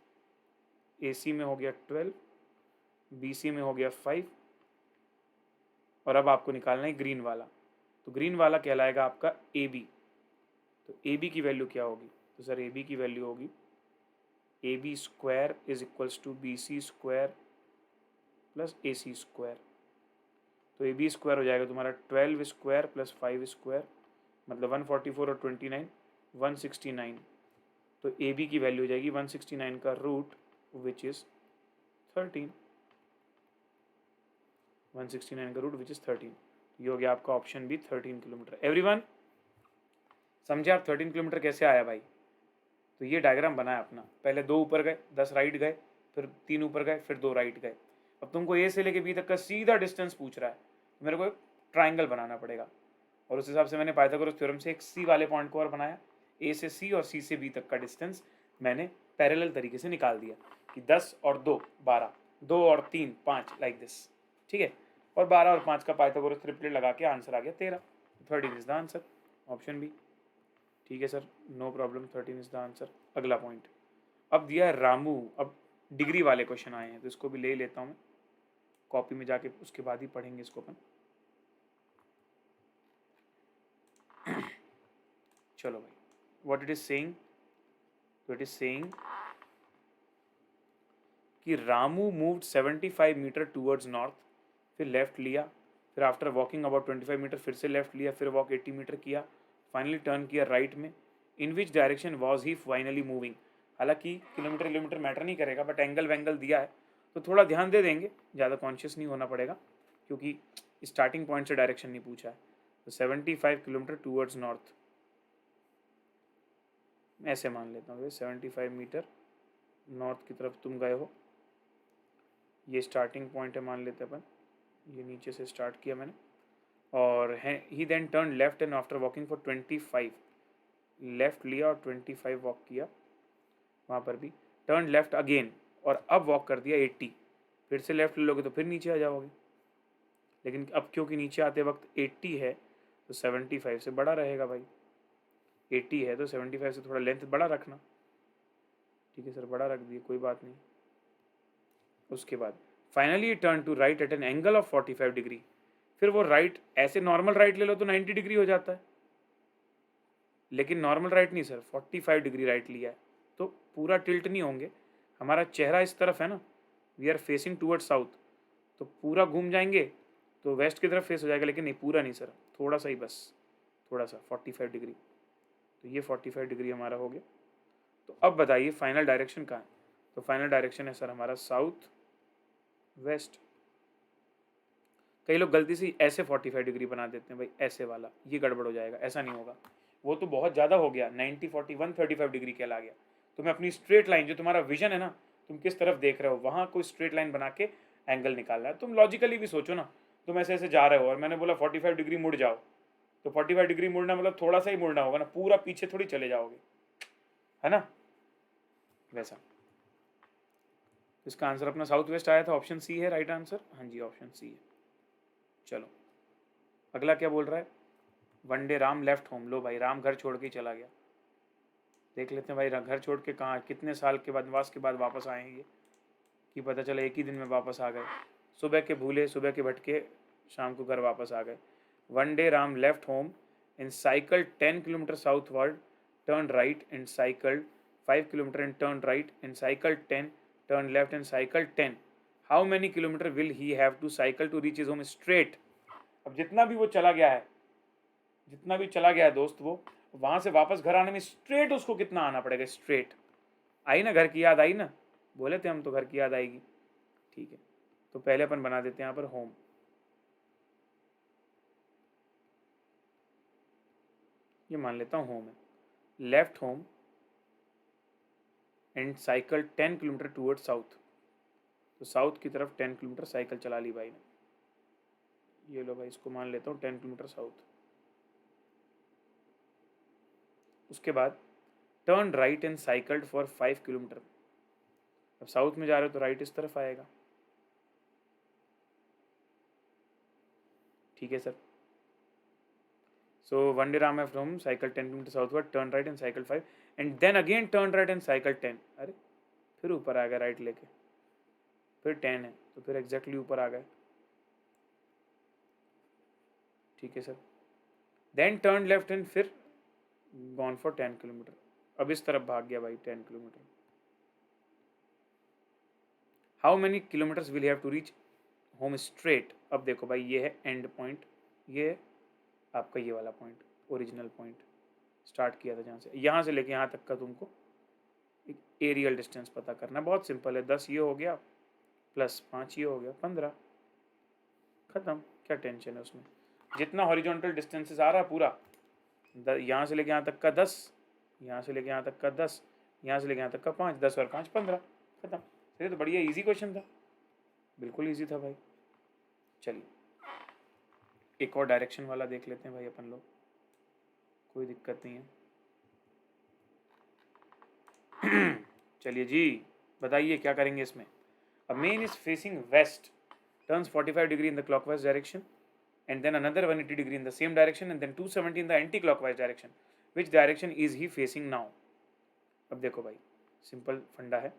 ए सी में हो गया 12, बी सी में हो गया 5, और अब आपको निकालना है ग्रीन वाला। तो ग्रीन वाला कहलाएगा आपका ए बी। तो ए बी की वैल्यू क्या होगी? तो सर ए बी की वैल्यू होगी A B square is equals to B C square plus A C square. तो ए बी स्क्वायर हो जाएगा तुम्हारा 12 स्क्वायर प्लस 5 स्क्वायर, मतलब 144 और 29 169। तो ए बी की वैल्यू हो जाएगी 169 का रूट विच इज़ 13, 169 का रूट विच इज़ 13। ये हो गया आपका ऑप्शन बी 13 किलोमीटर। एवरीवन समझे आप 13 किलोमीटर कैसे आया भाई? तो ये डायग्राम बनाया अपना, पहले 2 ऊपर गए, 10 राइट गए, फिर 3 ऊपर गए, फिर 2 राइट गए। अब तुमको ए से लेके बी तक का सीधा डिस्टेंस पूछ रहा है, तो मेरे को एक ट्राइंगल बनाना पड़ेगा, और उस हिसाब से मैंने पाइथागोरस थ्योरम से एक सी वाले पॉइंट को और बनाया। ए से सी और सी से बी तक का डिस्टेंस मैंने पैरेलल तरीके से निकाल दिया कि 10 और 2 12, 2 और 3 5 लाइक दिस, ठीक है। और 12 और 5 का पाइथागोरस ट्रिपलेट लगा के आंसर आ गया 13। 13 is the answer, option B. ठीक है sir, no problem, 13 is the answer. अगला पॉइंट अब दिया है रामू। अब डिग्री वाले क्वेश्चन आए हैं तो इसको भी ले लेता हूँ मैं, कॉपी में जाके उसके बाद ही पढ़ेंगे इसको अपन। चलो भाई, व्हाट इट इज सेइंग? तो इट इज सेइंग कि Ramu moved 75 metre towards north, फिर लेफ्ट लिया, फिर आफ्टर वॉकिंग अबाउट 25 मीटर फिर से लेफ्ट लिया, फिर वॉक 80 मीटर किया, फाइनली टर्न किया राइट में। In which direction was he finally moving? हालांकि किलोमीटर मैटर नहीं करेगा, बट एंगल वैंगल दिया है तो थोड़ा ध्यान दे देंगे, ज़्यादा कॉन्शियस नहीं होना पड़ेगा क्योंकि स्टार्टिंग पॉइंट से डायरेक्शन नहीं पूछा है। तो 75 किलोमीटर टूवर्ड्स नॉर्थ, ऐसे मान लेता हूँ 75 मीटर नॉर्थ की तरफ तुम गए हो, ये स्टार्टिंग पॉइंट है मान लेते अपन, ये नीचे से स्टार्ट किया मैंने, और he then turn left and after walking for 25 left लिया और 25 वॉक किया, वहाँ पर भी टर्न लेफ्ट अगेन और अब वॉक कर दिया 80, फिर से लेफ्ट ले लोगे तो फिर नीचे आ जाओगे, लेकिन अब क्योंकि नीचे आते वक्त 80 है तो 75 से बड़ा रहेगा भाई, 80 है तो 75 से थोड़ा लेंथ बड़ा रखना। ठीक है सर, बड़ा रख दिए, कोई बात नहीं। उसके बाद finally turn to right at an angle of 45 degree, फिर वो राइट ऐसे नॉर्मल राइट ले लो तो 90 डिग्री हो जाता है, लेकिन नॉर्मल राइट नहीं सर, 45 डिग्री राइट लिया है तो पूरा टिल्ट नहीं होंगे, हमारा चेहरा इस तरफ है ना, we are facing toward south, तो पूरा घूम जाएंगे तो वेस्ट की तरफ फेस हो जाएगा, लेकिन नहीं पूरा नहीं सर, थोड़ा सा ही बस, थोड़ा सा 45 डिग्री। तो ये 45 डिग्री हमारा हो गया। तो अब बताइए फाइनल डायरेक्शन कहाँ है? तो फाइनल डायरेक्शन है सर हमारा साउथ वेस्ट। कई लोग गलती से ऐसे 45 डिग्री बना देते हैं भाई, ऐसे वाला, ये गड़बड़ हो जाएगा, ऐसा नहीं होगा, वो तो बहुत ज़्यादा हो गया, 90 40 135 डिग्री कहला गया। तुम्हें अपनी स्ट्रेट लाइन, जो तुम्हारा विजन है ना, तुम किस तरफ देख रहे हो वहाँ कोई स्ट्रेट लाइन बना के एंगल निकालना है। तुम लॉजिकली भी सोचो ना, तुम ऐसे ऐसे जा रहे हो और मैंने बोला 45 डिग्री मुड़ जाओ, तो 45 डिग्री मुड़ना मतलब थोड़ा सा ही मुड़ना होगा ना, पूरा पीछे थोड़ी चले जाओगे, है ना, वैसा। इसका आंसर अपना साउथ वेस्ट आया था, ऑप्शन सी है राइट आंसर। हाँ जी, ऑप्शन सी है। चलो अगला क्या बोल रहा है? One day Ram left home. लो भाई, राम घर छोड़ के ही चला गया। देख लेते हैं भाई, घर छोड़ के कहाँ, कितने साल के बाद, वनवास के बाद वापस आए हैं ये, कि पता चला एक ही दिन में वापस आ गए। सुबह के भूले, सुबह के भटके, शाम को घर वापस आ गए। One day Ram left home and cycle 10 kilometre southward, turn right and cycle 5 kilometre and turn right and cycle 10, turn left and cycle 10। How many kilometre will he have to cycle to reach his home straight? अब जितना भी वो चला गया है, जितना भी चला गया है दोस्त, वो वहां से वापस घर आने में स्ट्रेट उसको कितना आना पड़ेगा? स्ट्रेट आई ना, घर की याद आई ना, बोले थे हम तो घर की याद आएगी। ठीक है, तो पहले अपन बना देते हैं यहाँ पर होम। ये मान लेता हूँ होम है, left home and cycle 10 kilometre toward south, तो साउथ की तरफ 10 किलोमीटर साइकिल चला ली भाई ने। ये लो भाई, इसको मान लेता हूँ 10 किलोमीटर साउथ। उसके बाद turn right and cycled for 5 kilometre. अब साउथ में जा रहे हो तो राइट इस तरफ आएगा, ठीक है sir. So one day Ram from cycle 10 kilometre southward, turn right and cycle 5 and then again turn right and cycle 10। अरे फिर ऊपर आ गया राइट लेके, फिर 10 है तो फिर एग्जैक्टली ऊपर आ गए, ठीक है sir. Then turn left and फिर गॉन फॉर 10 किलोमीटर। अब इस तरफ भाग गया भाई 10 kilometre. How many kilometres will have to reach home straight. अब देखो भाई, ये है एंड पॉइंट, ये है आपका ये वाला पॉइंट, ओरिजिनल पॉइंट स्टार्ट किया था जहाँ से, यहाँ से लेके यहाँ तक का तुमको एक एरियल डिस्टेंस पता करना। बहुत सिंपल है, 10 ये हो गया प्लस 5 ये हो गया 15, खत्म। क्या टेंशन है उसमें, जितना हॉरिजॉन्टल डिस्टेंसेस आ रहा है पूरा, यहाँ से लेके यहाँ तक का 10, यहाँ से लेके यहाँ तक का 10, यहाँ से लेके यहाँ तक का 5, 10 और 5 15, खत्म। ये तो बढ़िया इजी क्वेश्चन था, बिल्कुल इजी था भाई। चलिए एक और डायरेक्शन वाला देख लेते हैं भाई अपन लोग, कोई दिक्कत नहीं है। चलिए जी बताइए क्या करेंगे इसमें। A man is facing west, turns 45 degree in the clockwise direction and then another 180 degree in the same direction and then 270 in the anti-clockwise direction. Which direction is he facing now? अब देखो भाई सिंपल फंडा है,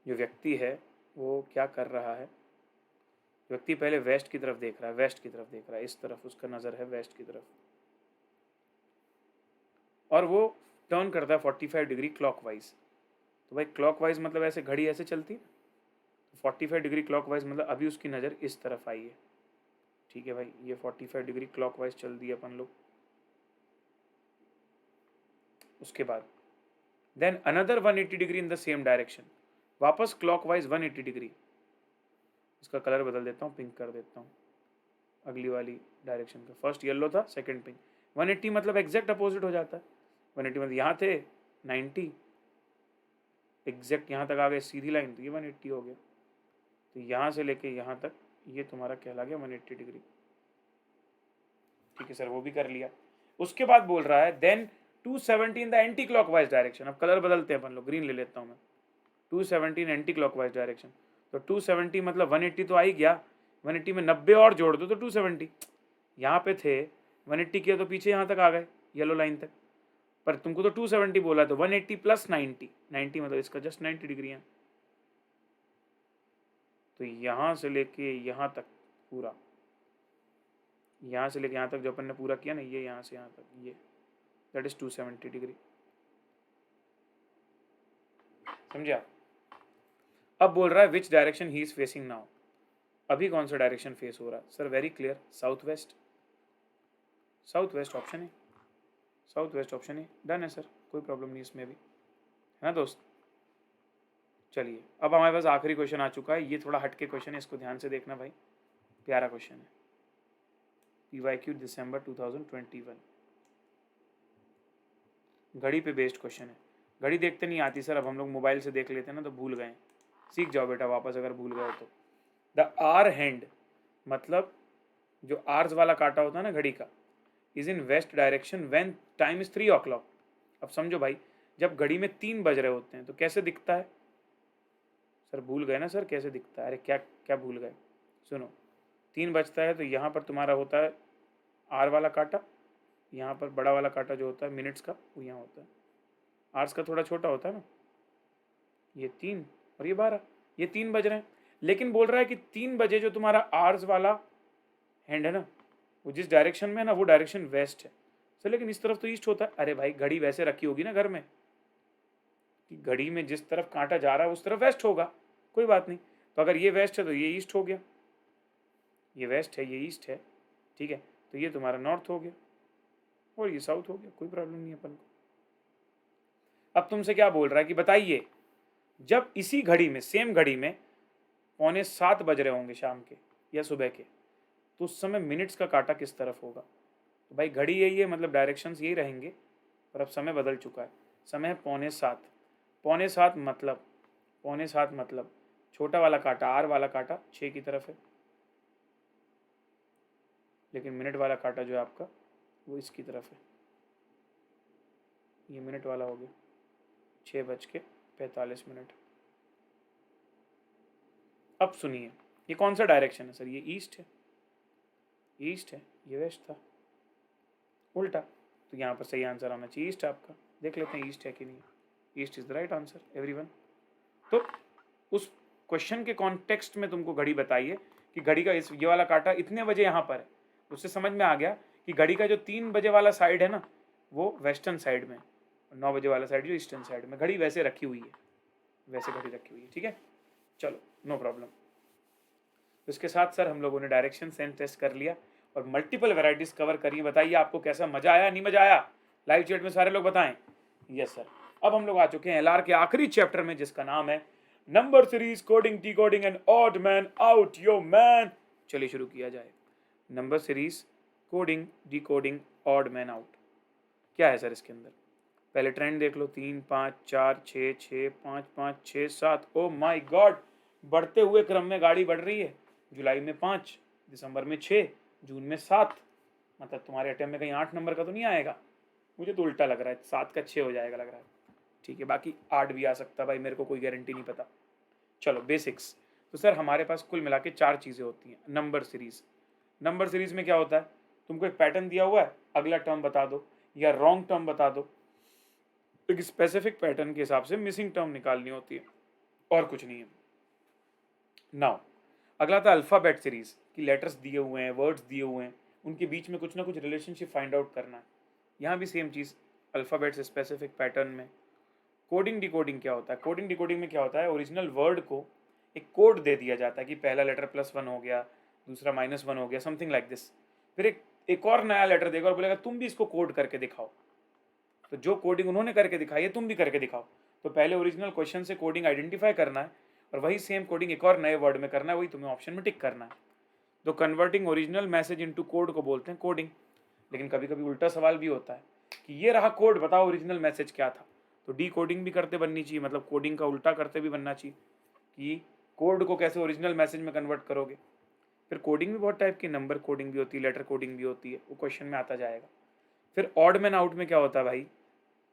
जो व्यक्ति है वो क्या कर रहा है, व्यक्ति पहले वेस्ट की तरफ देख रहा है, वेस्ट की तरफ देख रहा है, इस तरफ उसका नज़र है वेस्ट की तरफ, और वो टर्न करता है 45 डिग्री क्लॉकवाइज। तो भाई क्लॉकवाइज मतलब ऐसे घड़ी ऐसे चलती है, 45 डिग्री क्लॉकवाइज मतलब अभी उसकी नज़र इस तरफ आई है, ठीक है भाई। ये 45 डिग्री क्लॉकवाइज चल दिए अपन लोग। उसके बाद then another 180 degree in the same direction, वापस क्लॉकवाइज 180 डिग्री। इसका कलर बदल देता हूँ, पिंक कर देता हूँ अगली वाली डायरेक्शन का। फर्स्ट येलो था, सेकंड पिंक। 180 मतलब एग्जैक्ट अपोजिट हो जाता है। 180 मतलब यहाँ थे 90, एग्जैक्ट यहाँ तक आ गए सीधी लाइन, तो ये 180 हो गया। तो यहाँ से लेके यहाँ तक ये तुम्हारा कहला गया 180 डिग्री, ठीक है सर, वो भी कर लिया। उसके बाद बोल रहा है then 270 in the anti clockwise direction. अब कलर बदलते हैं अपन लोग, ग्रीन ले लेता हूँ मैं। 270 एंटी क्लॉकवाइज डायरेक्शन, तो 270 मतलब 180 तो आ ही गया, 180 में 90 और जोड़ दो तो 270। यहाँ पे थे 180 किया तो पीछे यहाँ तक आ गए येलो लाइन तक, पर तुमको तो 270 बोला, तो 180 प्लस 90, 90 मतलब इसका जस्ट 90 डिग्री है। तो यहाँ से लेके यहाँ तक पूरा, यहाँ से लेके यहाँ तक जो अपन ने पूरा किया ना, ये यहाँ से यहाँ तक, ये दैट इज 270 डिग्री, समझा। अब बोल रहा है which direction he is facing now. अभी कौन सा डायरेक्शन फेस हो रहा है sir, very clear, south west. South west option है, साउथ वेस्ट ऑप्शन है, डन है सर, कोई प्रॉब्लम नहीं इसमें भी, है ना दोस्त। चलिए अब हमारे पास आखिरी क्वेश्चन आ चुका है, ये थोड़ा हटके क्वेश्चन है, इसको ध्यान से देखना भाई, प्यारा क्वेश्चन है। PYQ दिसंबर 2021, घड़ी पे बेस्ड क्वेश्चन है। घड़ी देखते नहीं आती सर, अब हम लोग मोबाइल से देख लेते हैं ना, तो भूल गए, सीख जाओ बेटा वापस अगर भूल गए तो। द आर हैंड मतलब जो आर्स वाला काटा होता है ना घड़ी का, is in west direction when time is 3 o'clock। अब समझो भाई, जब घड़ी में 3 बज रहे होते हैं तो कैसे दिखता है सर, भूल गए ना सर कैसे दिखता है, अरे क्या क्या भूल गए, सुनो। 3 बजता है तो यहाँ पर तुम्हारा होता है आर वाला काटा, यहाँ पर बड़ा वाला काटा जो होता है मिनट्स का वो यहाँ होता है, आर्स का थोड़ा छोटा होता है ना, ये 3 और ये 12, ये 3 बज रहे हैं। लेकिन बोल रहा है कि 3 बजे जो तुम्हारा आर्स वाला हैंड है ना, वो जिस डायरेक्शन में है ना, वो डायरेक्शन वेस्ट है सर, लेकिन इस तरफ तो ईस्ट होता है। अरे भाई घड़ी वैसे रखी होगी ना घर में कि घड़ी में जिस तरफ कांटा जा रहा है उस तरफ वेस्ट होगा, कोई बात नहीं। तो अगर ये वेस्ट है तो ये ईस्ट हो गया, ये वेस्ट है ये ईस्ट है, ठीक है, तो ये तुम्हारा नॉर्थ हो गया और ये साउथ हो गया, कोई प्रॉब्लम नहीं है अपन को। अब तुमसे क्या बोल रहा है कि बताइए जब इसी घड़ी में, सेम घड़ी में 6:45 बज रहे होंगे शाम के या सुबह के, तो उस समय मिनट्स का कांटा किस तरफ होगा? तो भाई घड़ी यही है, मतलब डायरेक्शंस यही रहेंगे, पर अब समय बदल चुका है। समय है 6:45। 6:45 मतलब 6:45 मतलब छोटा वाला कांटा, आर वाला कांटा 6 की तरफ है, लेकिन मिनट वाला कांटा जो है आपका वो इसकी तरफ है। ये मिनट वाला हो गया 6:45। अब सुनिए, ये कौन सा डायरेक्शन है सर? ये ईस्ट है, ईस्ट है, ये वेस्ट था, उल्टा। तो यहाँ पर सही आंसर आना चाहिए ईस्ट आपका। देख लेते हैं ईस्ट है कि नहीं। East is the right answer everyone. तो उस क्वेश्चन के कॉन्टेक्स्ट में तुमको घड़ी बताइए कि घड़ी का ये वाला कांटा इतने बजे यहाँ पर है, उससे समझ में आ गया कि घड़ी का जो 3 बजे वाला साइड है ना वो वेस्टर्न साइड में, 9 बजे वाला साइड जो ईस्टर्न साइड में। घड़ी वैसे रखी हुई है, वैसे घड़ी रखी हुई है, ठीक है, चलो नो प्रॉब्लम। इसके साथ सर हम लोगों ने डायरेक्शन सेंस टेस्ट कर लिया और मल्टीपल वैरायटीज कवर करिए। बताइए आपको कैसा, मजा आया नहीं मजा आया? लाइव चैट में सारे लोग बताएं। Yes sir. अब हम लोग आ चुके हैं एलआर के आखिरी चैप्टर में, जिसका नाम है number series, coding, decoding and odd man out yo man. चलिए शुरू किया जाए। Number series, coding, decoding, odd man out. क्या है सर इसके अंदर? पहले ट्रेंड देख लो, 3 5 4 6 6 5 5 6 7। ओ माय गॉड, बढ़ते हुए क्रम में गाड़ी बढ़ रही है। जुलाई में 5, दिसंबर में 6, जून में 7। मतलब तुम्हारे अटेम्प्ट में कहीं 8 नंबर का तो नहीं आएगा? मुझे तो उल्टा लग रहा है, 7 का 6 हो जाएगा लग रहा है। ठीक है, बाकी 8 भी आ सकता भाई, मेरे को कोई गारंटी नहीं पता। चलो बेसिक्स। तो सर हमारे पास कुल मिला के 4 चीज़ें होती हैं नंबर सीरीज। नंबर सीरीज में क्या होता है? तुमको एक पैटर्न दिया हुआ है, अगला टर्म बता दो या रॉन्ग टर्म बता दो, एक स्पेसिफिक पैटर्न के हिसाब से मिसिंग टर्म निकालनी होती है, और कुछ नहीं है। नाउ अगला था अल्फ़ाबेट सीरीज की, लेटर्स दिए हुए हैं, वर्ड्स दिए हुए हैं, उनके बीच में कुछ ना कुछ रिलेशनशिप फाइंड आउट करना है। यहाँ भी सेम चीज़, अल्फ़ाबेट से स्पेसिफिक पैटर्न में। कोडिंग डिकोडिंग क्या होता है? कोडिंग डिकोडिंग में क्या होता है? ओरिजिनल वर्ड को एक कोड दे दिया जाता है कि पहला लेटर +1 हो गया, दूसरा -1 हो गया, समथिंग लाइक दिस। फिर एक और नया लेटर देगा और बोलेगा तुम भी इसको कोड करके दिखाओ। तो जो कोडिंग उन्होंने करके दिखाई है तुम भी करके दिखाओ। तो पहले ओरिजिनल क्वेश्चन से कोडिंग आइडेंटिफाई करना है और वही सेम कोडिंग एक और नए वर्ड में करना है, वही तुम्हें ऑप्शन में टिक करना है। तो converting original message into code को बोलते हैं कोडिंग। लेकिन कभी कभी उल्टा सवाल भी होता है कि ये रहा कोड, बताओ ओरिजिनल मैसेज क्या था। तो डी कोडिंग भी करते बननी चाहिए, मतलब कोडिंग का उल्टा करते भी बनना चाहिए कि कोड को कैसे ओरिजिनल मैसेज में कन्वर्ट करोगे। फिर कोडिंग भी बहुत टाइप की, नंबर कोडिंग भी होती है, लेटर कोडिंग भी होती है, वो क्वेश्चन में आता जाएगा। फिर ऑड मैन आउट में क्या होता है भाई?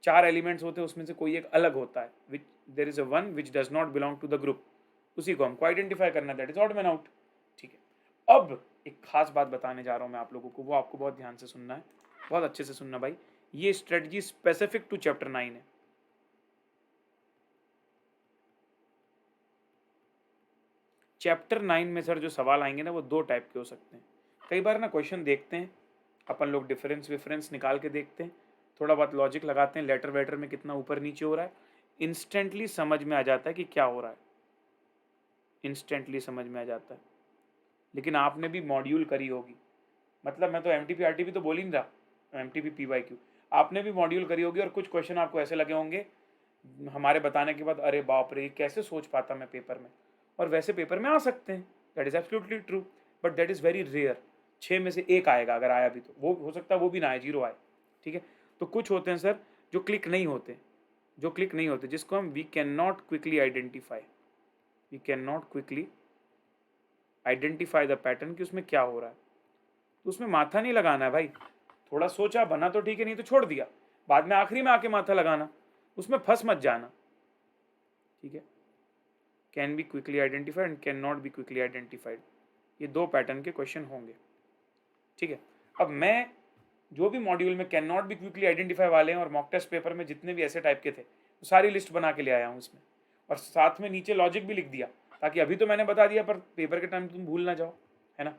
4 एलिमेंट्स होते हैं, उसमें से कोई एक अलग होता है, which there is a one which does not belong to the group, उसी को हमको आइडेंटिफाई करना, that is odd man out. ठीक है, अब एक खास बात बताने जा रहा हूँ मैं आप लोगों को, वो आपको बहुत ध्यान से सुनना है, बहुत अच्छे से सुनना भाई। ये स्ट्रेटजी स्पेसिफिक टू चैप्टर 9 है। चैप्टर 9 में सर जो सवाल आएंगे ना वो 2 टाइप के हो सकते हैं। कई बार ना क्वेश्चन देखते हैं अपन लोग, डिफरेंस विफरेंस निकाल के देखते हैं, थोड़ा बहुत लॉजिक लगाते हैं, लेटर वेटर में कितना ऊपर नीचे हो रहा है, इंस्टेंटली समझ में आ जाता है कि क्या हो रहा है, इंस्टेंटली समझ में आ जाता है। लेकिन आपने भी मॉड्यूल करी होगी, मतलब मैं तो MTP RTP तो बोल ही नहीं रहा, MTP PYQ आपने भी मॉड्यूल करी होगी, और कुछ क्वेश्चन आपको ऐसे लगे होंगे हमारे बताने के बाद, अरे बाप रे कैसे सोच पाता मैं पेपर में। और वैसे पेपर में आ सकते हैं, that is absolutely true, but that is very rare. 6 में से 1 आएगा, अगर आया भी तो वो हो सकता है वो भी ना आए, 0 आए। ठीक है, तो कुछ होते हैं सर जो क्लिक नहीं होते, जो क्लिक नहीं होते, जिसको हम we can not quickly identify, we can not quickly identify the pattern कि उसमें क्या हो रहा है। तो उसमें माथा नहीं लगाना है भाई, थोड़ा सोचा बना तो ठीक है, नहीं तो छोड़ दिया, बाद में आखिरी में आके माथा लगाना, उसमें फंस मत जाना। ठीक है, can be quickly identified and can not be quickly identified, ये 2 पैटर्न के क्वेश्चन होंगे। ठीक है, अब मैं जो भी मॉड्यूल में can not be quickly identify वाले हैं और मॉक टेस्ट पेपर में जितने भी ऐसे टाइप के थे, वो सारी लिस्ट बना के ले आया हूँ इसमें, और साथ में नीचे लॉजिक भी लिख दिया, ताकि अभी तो मैंने बता दिया पर पेपर के टाइम तुम भूल ना जाओ, है ना।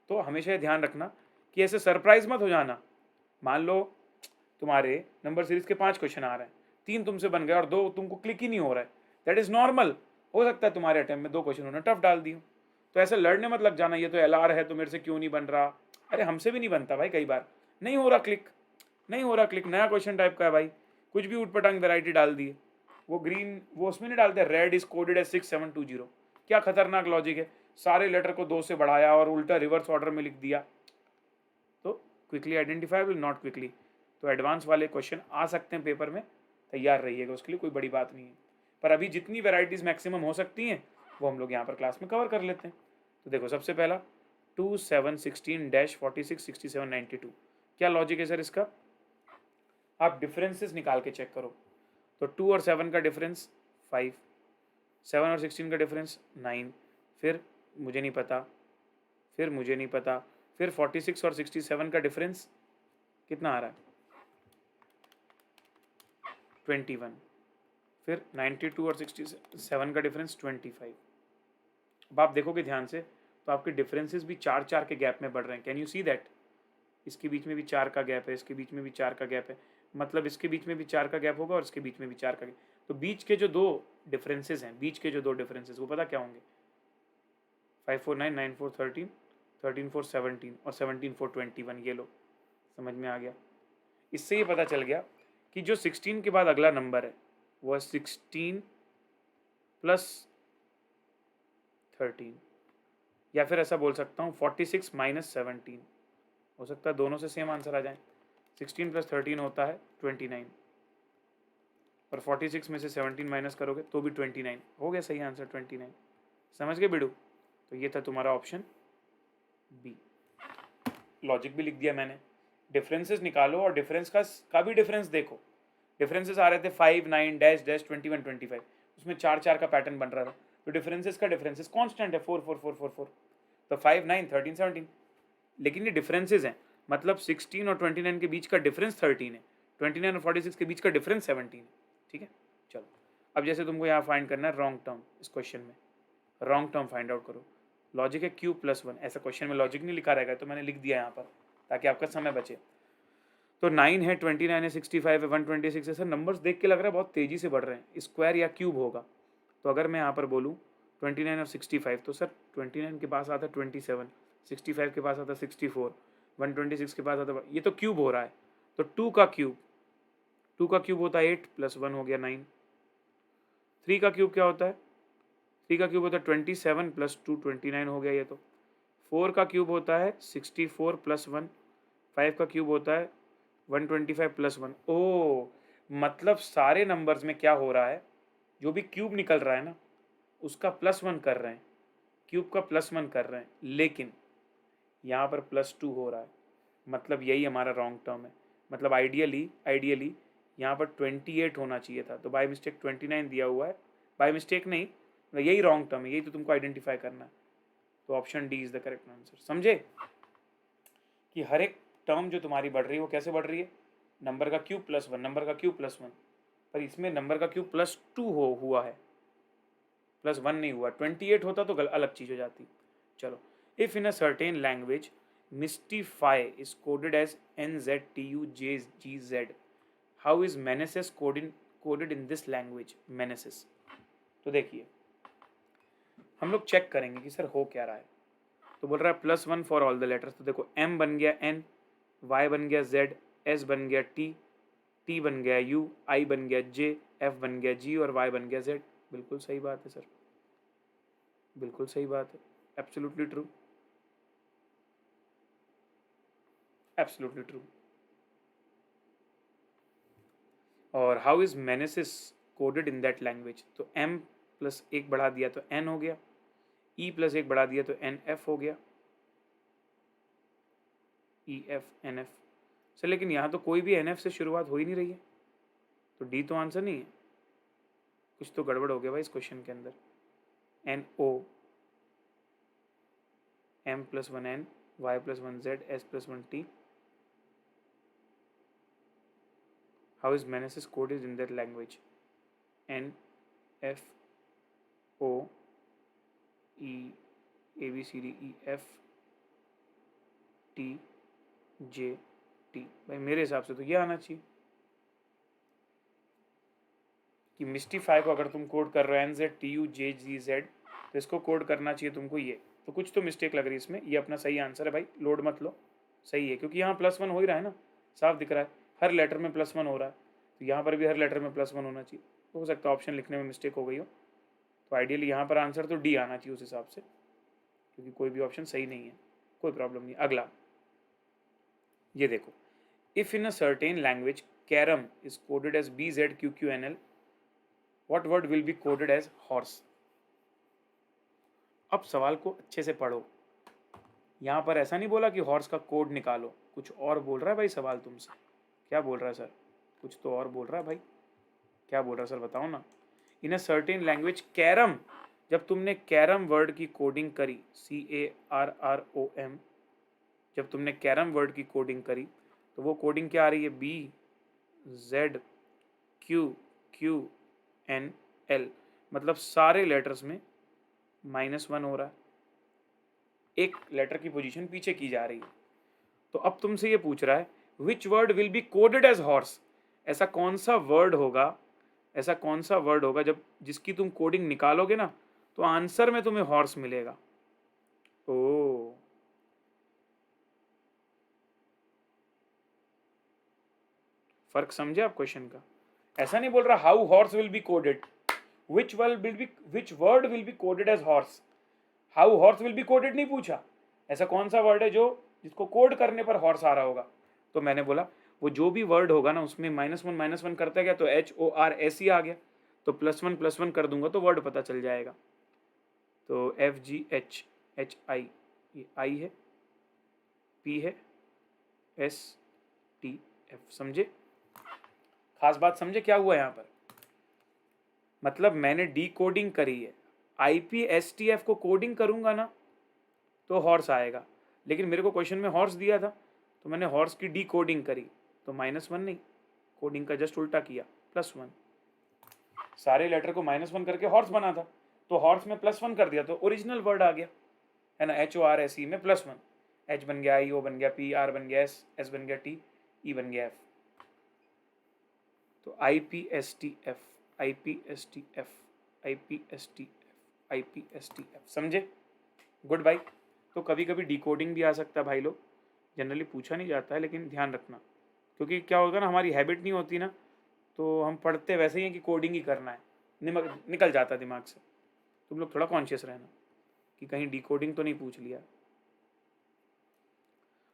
तो हमेशा ये ध्यान रखना कि ऐसे सरप्राइज मत हो जाना। मान लो तुम्हारे नंबर सीरीज के 5 क्वेश्चन आ रहे हैं, 3 तुमसे बन गए और 2 तुमको क्लिक ही नहीं हो रहा है, दैट इज नॉर्मल। हो सकता है तुम्हारे अटेम्प्ट में 2 क्वेश्चन उन्होंने टफ डाल दिए, तो ऐसे लड़ने मत लग जाना, ये तो LR है तो मेरे से क्यों नहीं बन रहा। अरे हमसे भी नहीं बनता भाई, कई बार नहीं हो रहा क्लिक, नहीं हो रहा क्लिक, नया क्वेश्चन टाइप का है भाई, कुछ भी उटपटांग वैरायटी डाल दी है। वो ग्रीन, वो उसमें नहीं डालते रेड इज कोडेड एज 6720, क्या खतरनाक लॉजिक है, सारे लेटर को 2 से बढ़ाया और उल्टा रिवर्स ऑर्डर में लिख दिया। तो क्विकली आइडेंटिफाइबल, नॉट क्विकली। तो एडवांस वाले क्वेश्चन आ सकते हैं पेपर में, तैयार रहिएगा, उसके लिए कोई बड़ी बात नहीं है। पर अभी जितनी वेराइटीज़ मैक्सिमम हो सकती हैं वो हम लोग यहाँ पर क्लास में कवर कर लेते हैं। तो देखो सबसे पहला 2 7 16 46 67 92, क्या लॉजिक है सर इसका? आप डिफरेंसेस निकाल के चेक करो। तो 2 और 7 का डिफरेंस 5, 7 और 16 का डिफरेंस 9, फिर मुझे नहीं पता, फिर मुझे नहीं पता, फिर 46 और 67 का डिफरेंस कितना आ रहा है? 21, फिर 92 और 67 का डिफरेंस 25। अब आप देखोगे ध्यान से तो आपके डिफरेंसेस भी 4-4 के गैप में बढ़ रहे हैं। Can you see that? इसके बीच में भी 4 का गैप है, इसके बीच में भी 4 का गैप है, मतलब इसके बीच में भी 4 का गैप होगा और इसके बीच में भी 4 का गैप। तो बीच के जो दो डिफरेंसेस हैं, बीच के जो दो डिफरेंसेस वो पता क्या होंगे? 5 4 9 9 4 13, 13 4 17 और 17 4 21। ये लो, समझ में आ गया? इससे ये पता चल गया कि जो 16 के बाद अगला नंबर है वो है 16 प्लस 13, या फिर ऐसा बोल सकता हूँ 46 माइनस 17। हो सकता है दोनों से सेम आंसर आ जाए। 16 प्लस 13 होता है 29, और 46 में से 17 माइनस करोगे तो भी 29। हो गया सही आंसर 29। समझ गए बिडू? तो ये था तुम्हारा ऑप्शन बी। लॉजिक भी लिख दिया मैंने। डिफरेंसेस निकालो और डिफरेंस का भी डिफरेंस देखो। डिफरेंसेस आ रहे थे 5 9 डैश डैश 21 25, उसमें 4-4 का पैटर्न बन रहा था। तो डिफरेंसेस का डिफरेंसेस कांस्टेंट है 4 4 4 4 4। तो 5 9 13 17, लेकिन ये डिफरेंसेस हैं, मतलब 16 और 29 के बीच का डिफरेंस 13 है, 29 और 46 के बीच का डिफरेंस 17 है। ठीक है, चलो अब जैसे तुमको यहाँ फाइंड करना है रॉन्ग टर्म, इस क्वेश्चन में रॉन्ग टर्म फाइंड आउट करो। लॉजिक है क्यू प्लस 1, ऐसा क्वेश्चन में लॉजिक नहीं लिखा रहेगा तो मैंने लिख दिया यहाँ पर ताकि आपका समय बचे। तो 9 है, 29 है, 65 है, 126 है। सर नंबर्स देख के लग रहा है बहुत तेज़ी से बढ़ रहे हैं, स्क्वायर या क्यूब होगा। तो अगर मैं यहाँ पर बोलूँ 29 और 65, तो सर 29 के पास आता 27, 65 के पास आता 64, 126 के पास आता, ये तो क्यूब हो रहा है। तो 2 का क्यूब होता है 8 प्लस 1 हो गया 9। 3 का क्यूब क्या होता है? 3 का क्यूब होता है 27 प्लस 2 29 हो गया ये तो। 4 का क्यूब होता है 64 प्लस 1। 5 का क्यूब होता है 125 प्लस 1। ओ, मतलब सारे नंबर्स में क्या हो रहा है, जो भी क्यूब निकल रहा है ना उसका प्लस 1 कर रहे हैं, क्यूब का प्लस 1 कर रहे हैं, लेकिन यहाँ पर प्लस 2 हो रहा है। मतलब यही हमारा रॉन्ग टर्म है। मतलब आइडियली यहाँ पर 28 होना चाहिए था, तो बाय मिस्टेक 29 दिया हुआ है। बाय मिस्टेक नहीं, यही रॉन्ग टर्म है, यही तो तुमको आइडेंटिफाई करना है। तो option D is the correct answer. समझे कि हर एक टर्म जो तुम्हारी बढ़ रही है वो कैसे बढ़ रही है? नंबर का क्यूब प्लस 1, नंबर का क्यूब प्लस 1। पर इसमें नंबर का क्यूब प्लस 2 हुआ है, प्लस 1 नहीं हुआ। 28 होता तो अलग चीज़ हो जाती। चलो, if in a certain language mystify is coded as NZTUJGZ, how is menesis coded in this language? Menesis. तो देखिए हम लोग चेक करेंगे कि सर हो क्या रहा है। तो बोल रहा है +1 फॉर ऑल द लेटर्स। तो देखो M बन गया N, Y बन गया Z, S बन गया T, T बन गया U, I बन गया J, F बन गया G और Y बन गया Z। बिल्कुल सही बात है सर, बिल्कुल सही बात है, एब्सोल्युटली ट्रू, एब्सोल्युटली ट्रू। और how is menesis coded in that language? तो M प्लस 1 बढ़ा दिया तो N हो गया, E प्लस 1 बढ़ा दिया तो NF हो गया, EF NF। सर लेकिन यहाँ तो कोई भी NF से शुरुआत हो ही नहीं रही है, तो D तो आंसर नहीं है। कुछ तो गड़बड़ हो गया भाई इस क्वेश्चन के अंदर। NO, M plus 1 N, Y plus 1 Z, S plus 1 T। How is Meneses coded in that language? N F O E A B C D E F T J T। भाई मेरे हिसाब से तो ये आना चाहिए कि मिस्टीफाई को अगर तुम कोड कर रहे हो NZTUJGZ, तो इसको कोड करना चाहिए तुमको ये। तो कुछ तो मिस्टेक लग रही है इसमें। ये अपना सही आंसर है भाई, लोड मत लो, सही है, क्योंकि यहाँ +1 हो ही रहा है ना, साफ दिख रहा है, हर लेटर में +1 हो रहा है, तो यहाँ पर भी हर लेटर में +1 होना चाहिए। हो सकता है ऑप्शन लिखने में मिस्टेक हो गई हो, तो आइडियली यहाँ पर आंसर तो डी आना चाहिए उस हिसाब से, क्योंकि कोई भी ऑप्शन सही नहीं है। कोई प्रॉब्लम नहीं। अगला ये देखो, if in a certain language carrom is coded as BZQQNL, what word will be coded as horse. अब सवाल को अच्छे से पढ़ो, यहाँ पर ऐसा नहीं बोला कि हॉर्स का कोड निकालो, कुछ और बोल रहा है भाई सवाल तुमसे। क्या बोल रहा है सर? कुछ तो और बोल रहा है भाई। क्या बोल रहा है सर बताओ ना। इन अ सर्टेन लैंग्वेज कैरम, जब तुमने कैरम वर्ड की कोडिंग करी, CARROM, जब तुमने कैरम वर्ड की कोडिंग करी तो वो कोडिंग क्या आ रही है? BZQQNL, मतलब सारे लेटर्स में -1 हो रहा है, एक लेटर की पोजीशन पीछे की जा रही है। तो अब तुमसे ये पूछ रहा है which word will be coded as horse. ऐसा कौन सा वर्ड होगा, ऐसा कौन सा वर्ड होगा जब जिसकी तुम कोडिंग निकालोगे ना तो आंसर में तुम्हें हॉर्स मिलेगा। ओ फर्क समझे आप क्वेश्चन का? ऐसा नहीं बोल रहा how horse will be coded, which word will be coded as horse. How horse will be coded नहीं पूछा, ऐसा कौन सा वर्ड है जो जिसको कोड करने पर हॉर्स आ रहा होगा। तो मैंने बोला वो जो भी वर्ड होगा ना उसमें -1 करता गया तो HORS ही आ गया, तो +1 कर दूंगा तो वर्ड पता चल जाएगा। तो FGHHI, ये आई है, P है, STF। समझे? खास बात समझे क्या हुआ यहाँ पर? मतलब मैंने डी कोडिंग करी है, IPSTF को कोडिंग करूंगा ना तो हॉर्स आएगा, लेकिन मेरे को क्वेश्चन में हॉर्स दिया था तो मैंने हॉर्स की डी कोडिंग करी, तो -1 नहीं, कोडिंग का जस्ट उल्टा किया, +1। सारे लेटर को -1 करके हॉर्स बना था, तो हॉर्स में +1 कर दिया तो ओरिजिनल वर्ड आ गया, है ना। HORSE में +1, H बन गया I, O बन गया P, R बन गया S, S बन गया T, E बन गया F। तो IPSTF, IPSTF, IPSTF, IPSTF। समझे? Good by. तो कभी कभी डिकोडिंग भी आ सकता है भाई लोग, जनरली पूछा नहीं जाता है, लेकिन ध्यान रखना, क्योंकि क्या होगा ना, हमारी हैबिट नहीं होती ना, तो हम पढ़ते वैसे ही हैं कि कोडिंग ही करना है, निकल जाता है दिमाग से। तुम लोग थोड़ा कॉन्शियस रहना कि कहीं डिकोडिंग तो नहीं पूछ लिया।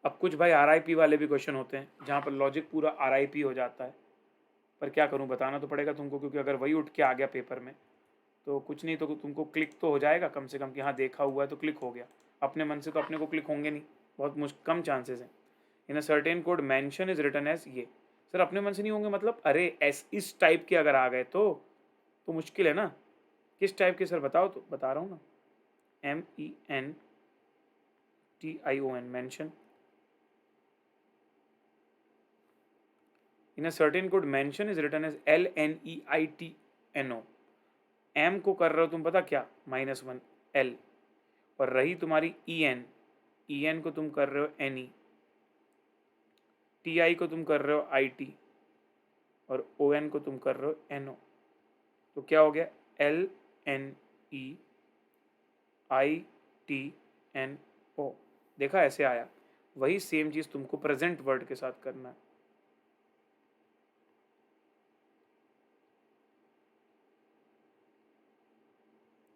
अब कुछ भाई RIP वाले भी क्वेश्चन होते हैं जहाँ पर लॉजिक पूरा RIP हो जाता है, पर क्या करूँ, बताना तो पड़ेगा तुमको, क्योंकि अगर वही उठ के आ गया पेपर में तो कुछ नहीं तो तुमको क्लिक तो हो जाएगा कम से कम कि हाँ देखा हुआ है तो क्लिक हो गया। अपने मन से तो अपने को क्लिक होंगे नहीं, बहुत कम चांसेस हैं। In a certain code mention is written as, ये सर अपने मन से नहीं होंगे मतलब, अरे इस टाइप के अगर आ गए तो मुश्किल है ना। किस टाइप के सर बताओ, तो बता रहा हूँ ना, MENTION, mention. In a certain code mention is written as LNEITNO। M को कर रहे हो तुम पता क्या, -1 L, और रही तुम्हारी EN को तुम कर रहे हो NE, TI को तुम कर रहे हो IT, और ON को तुम कर रहे हो NO। तो क्या हो गया, LNEITNO। देखा ऐसे आया। वही सेम चीज तुमको प्रेजेंट वर्ड के साथ करना है।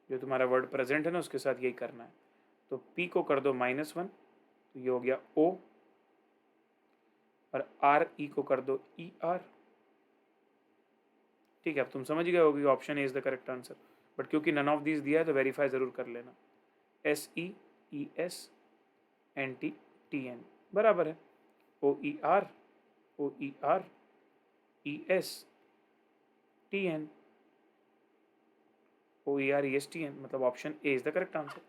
जो तुम्हारा वर्ड प्रेजेंट है ना उसके साथ यही करना है। तो P को कर दो -1, तो ये हो गया O, और RE को कर दो ER। ठीक है, अब तुम समझ गए होगे option A is the correct answer, but क्योंकि नन ऑफ दीज दिया है तो वेरीफाई जरूर कर लेना। SEESNTTN बराबर है, OERESTN, OERESTN, मतलब option A is the correct answer.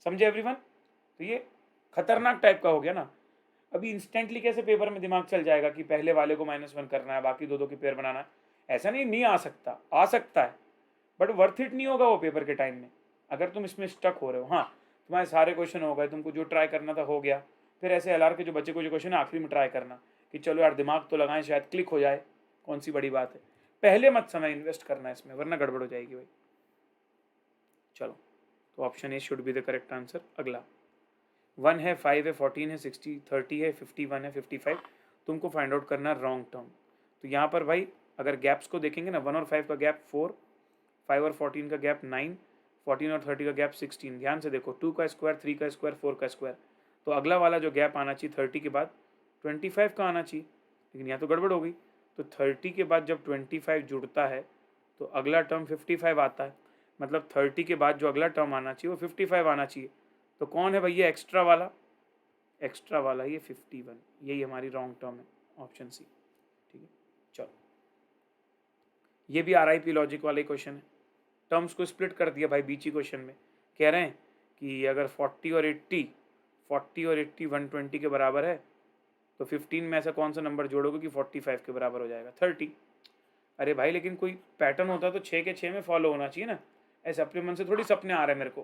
समझे एवरीवन? तो ये खतरनाक टाइप का हो गया ना। अभी इंस्टेंटली कैसे पेपर में दिमाग चल जाएगा कि पहले वाले को -1 करना है, बाकी दो की पेयर बनाना है। ऐसा नहीं आ सकता, आ सकता है, बट वर्थ इट नहीं होगा वो पेपर के टाइम में, अगर तुम इसमें स्टक हो रहे हो। हाँ, तुम्हारे सारे क्वेश्चन हो गए, तुमको जो ट्राई करना था हो गया, फिर ऐसे LR के जो बच्चे को जो क्वेश्चन है आखिरी में ट्राई करना कि चलो यार दिमाग तो लगाएं, शायद क्लिक हो जाए, कौन सी बड़ी बात है। पहले मत समय इन्वेस्ट करना है इसमें, वरना गड़बड़ हो जाएगी भाई। चलो, तो option A should be the correct answer. अगला 1 है, 5 है, 14 है, 60, 30 है, 51 है, 55। तुमको फाइंड आउट करना है रॉन्ग टर्म। तो यहाँ पर भाई अगर गैप्स को देखेंगे ना, 1 और 5 का गैप 4, 5 और 14 का गैप 9, 14 और 30 का गैप 16। ध्यान से देखो, 2 का स्क्वायर, 3 का स्क्वायर, 4 का स्क्वायर, तो अगला वाला जो गैप आना चाहिए 30 के बाद 25 का आना चाहिए, लेकिन यहाँ तो गड़बड़ हो गई। तो 30 के बाद जब 25 जुड़ता है तो अगला टर्म 55 आता है, मतलब 30 के बाद जो अगला टर्म आना चाहिए वो 55 आना चाहिए। तो कौन है भैया एक्स्ट्रा वाला? एक्स्ट्रा वाला ये 51, यही हमारी रॉन्ग टर्म है, ऑप्शन सी। ठीक है, चलो ये भी RIP लॉजिक वाला ही क्वेश्चन है। टर्म्स को स्प्लिट कर दिया भाई बीच ही क्वेश्चन में। कह रहे हैं कि अगर 40 और 80 120 के बराबर है तो 15 में ऐसा कौन सा नंबर जोड़ोगे कि 45 के बराबर हो जाएगा? 30। अरे भाई लेकिन कोई पैटर्न होता तो 6 के 6 में फॉलो होना चाहिए ना। ऐसे अपने मन से थोड़ी सपने आ रहे हैं मेरे को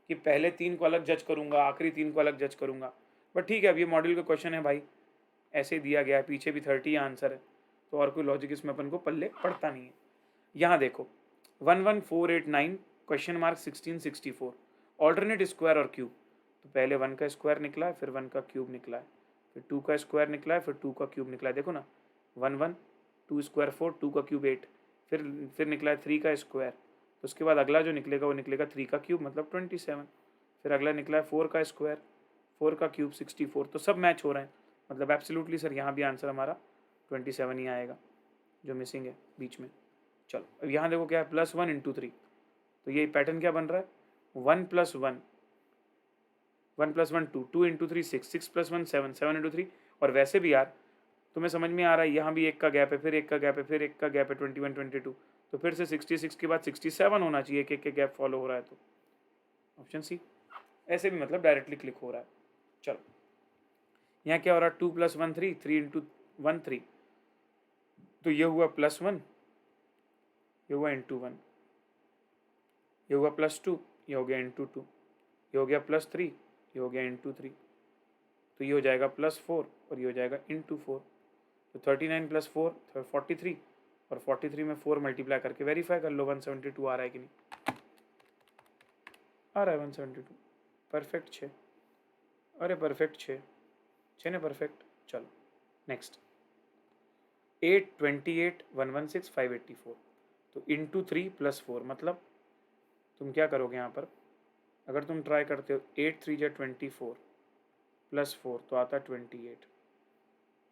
कि पहले 3 को अलग जज करूंगा, आखिरी 3 को अलग जज करूंगा। बट ठीक है, अब ये मॉड्यूल का क्वेश्चन है भाई, ऐसे ही दिया गया है, पीछे भी 30 आंसर है, तो और कोई लॉजिक इसमें अपन को पल्ले पड़ता नहीं है। यहाँ देखो 11489 क्वेश्चन मार्क 1664 ऑल्टरनेट स्क्वायर और क्यूब। तो पहले 1 का स्क्वायर निकला है, फिर 1 का क्यूब निकला है, फिर 2 का स्क्वायर निकला है, फिर 2 का क्यूब निकला है। देखो ना, 1 1 2 स्क्वायर 4, 2 का क्यूब 8, फिर निकला है 3 का स्क्वायर, तो उसके बाद अगला जो निकलेगा वो निकलेगा 3 का क्यूब मतलब 27, फिर अगला निकला है 4 का स्क्वायर, 4 का क्यूब 64। तो सब मैच हो रहे हैं, मतलब एब्सोल्युटली सर यहाँ भी आंसर हमारा 27 ही आएगा, जो मिसिंग है बीच में। चलो अब यहाँ देखो क्या है, +1 × 3, तो ये पैटर्न क्या बन रहा है, 1 + 1 1 + 1 2, 2 × 3 6, 6 + 1 7, 7 × 3। और वैसे भी यार तुम्हें समझ में आ रहा है, यहाँ भी एक का गैप है, फिर एक का गैप है, फिर एक का गैप है, 21 22, तो फिर से 66 के बाद 67 होना चाहिए, एक एक के गैप फॉलो हो रहा है, तो ऑप्शन सी। ऐसे भी मतलब डायरेक्टली क्लिक हो रहा है। चलो यहाँ क्या हो रहा है, 2 + 1 3, 3 × 1 3, तो ये हुआ +1, ये हुआ × 1, ये हुआ +2, ये हो गया × 2, ये हो गया +3, ये हो गया × 3, तो ये हो जाएगा +4 और ये हो जाएगा × 4। तो 39 + 4 43, और 43 में 4 मल्टीप्लाई करके वेरीफाई कर लो 172 आ रहा है कि नहीं। आ रहा है 172, परफेक्ट 6, अरे परफेक्ट 6 6 ने परफेक्ट। चलो नेक्स्ट 8 28 116 584, तो × 3 + 4, मतलब तुम क्या करोगे यहाँ पर, अगर तुम ट्राई करते हो 8 3 × 24 + 4 तो आता है 28।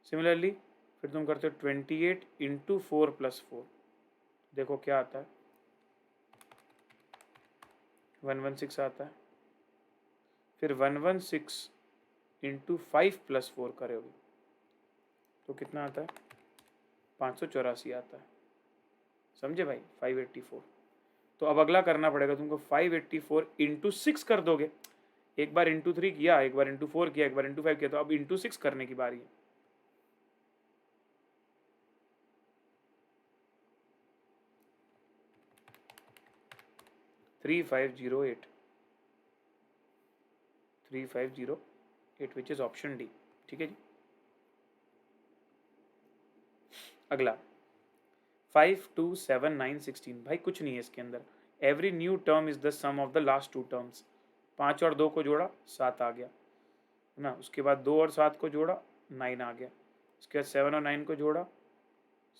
सिमिलरली फिर तुम करते हो 28 × 4 + 4, देखो क्या आता है, 116 आता है। फिर 116 × 5 + 4 करोगे तो कितना आता है, 584 आता है, समझे भाई, 584। तो अब अगला करना पड़ेगा तुमको, 584 × 6 कर दोगे, एक बार × 3 किया, एक बार × 4 किया, एक बार × 5 किया, तो अब × 6 करने की बारी है। 3508 3508 विच इज ऑप्शन डी। ठीक है जी। अगला 5 2 7 9 16, भाई कुछ नहीं है इसके अंदर, every new term is the sum of the last 2 terms. 5 और 2 को जोड़ा 7 आ गया है ना, उसके बाद 2 और 7 को जोड़ा 9 आ गया, उसके बाद 7 और 9 को जोड़ा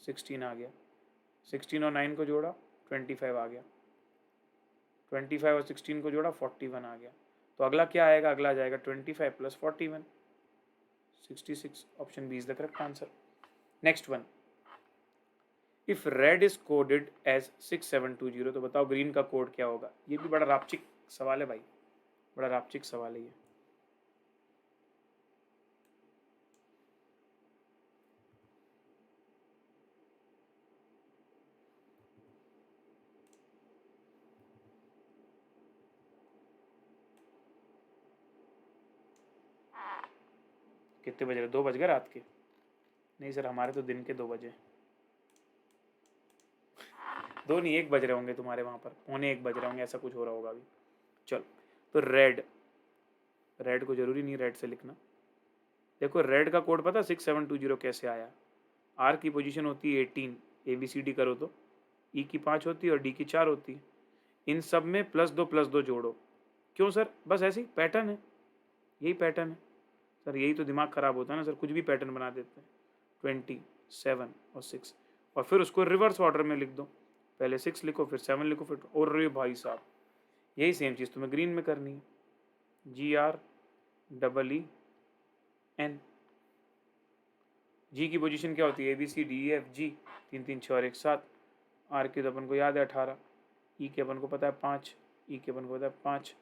16 आ गया, 16 और 9 को जोड़ा 25 आ गया, 25 और 16 को जोड़ा 41 आ गया। तो अगला क्या आएगा, अगला आ जाएगा 25 + 41, 66। Option B is the correct answer. Next one, if red is coded as 6720, तो बताओ ग्रीन का कोड क्या होगा। ये भी बड़ा रापचिक सवाल है भाई, बड़ा रापचिक सवाल है ये। कितने बज रहे, 2 बज गए रात के? नहीं सर, हमारे तो दिन के 2 बजे, 2 नहीं 1 बज रहे होंगे तुम्हारे वहाँ पर, 1:15 बज रहे होंगे, ऐसा कुछ हो रहा होगा अभी। चलो तो रेड, रेड को जरूरी नहीं रेड से लिखना। देखो रेड का कोड पता 6720 कैसे आया। आर की पोजीशन होती है 18, ABCD करो तो ई की 5 होती है और डी की 4 होती है। इन सब में +2 जोड़ो। क्यों सर? बस ऐसे ही पैटर्न है, यही पैटर्न है सर, यही तो दिमाग ख़राब होता है ना सर, कुछ भी पैटर्न बना देते हैं। 27 और 6, और फिर उसको रिवर्स ऑर्डर में लिख दो, पहले 6 लिखो फिर 7 लिखो फिर, और रे भाई साहब यही सेम चीज़ तुम्हें ग्रीन में करनी है, GREEN। जी की पोजीशन क्या होती है, ABCDEFG, 3 3 6 और 1 7। आर की तो अपन को याद है 18, ई के अपन को पता है 5, ई के अपन को पता है 5,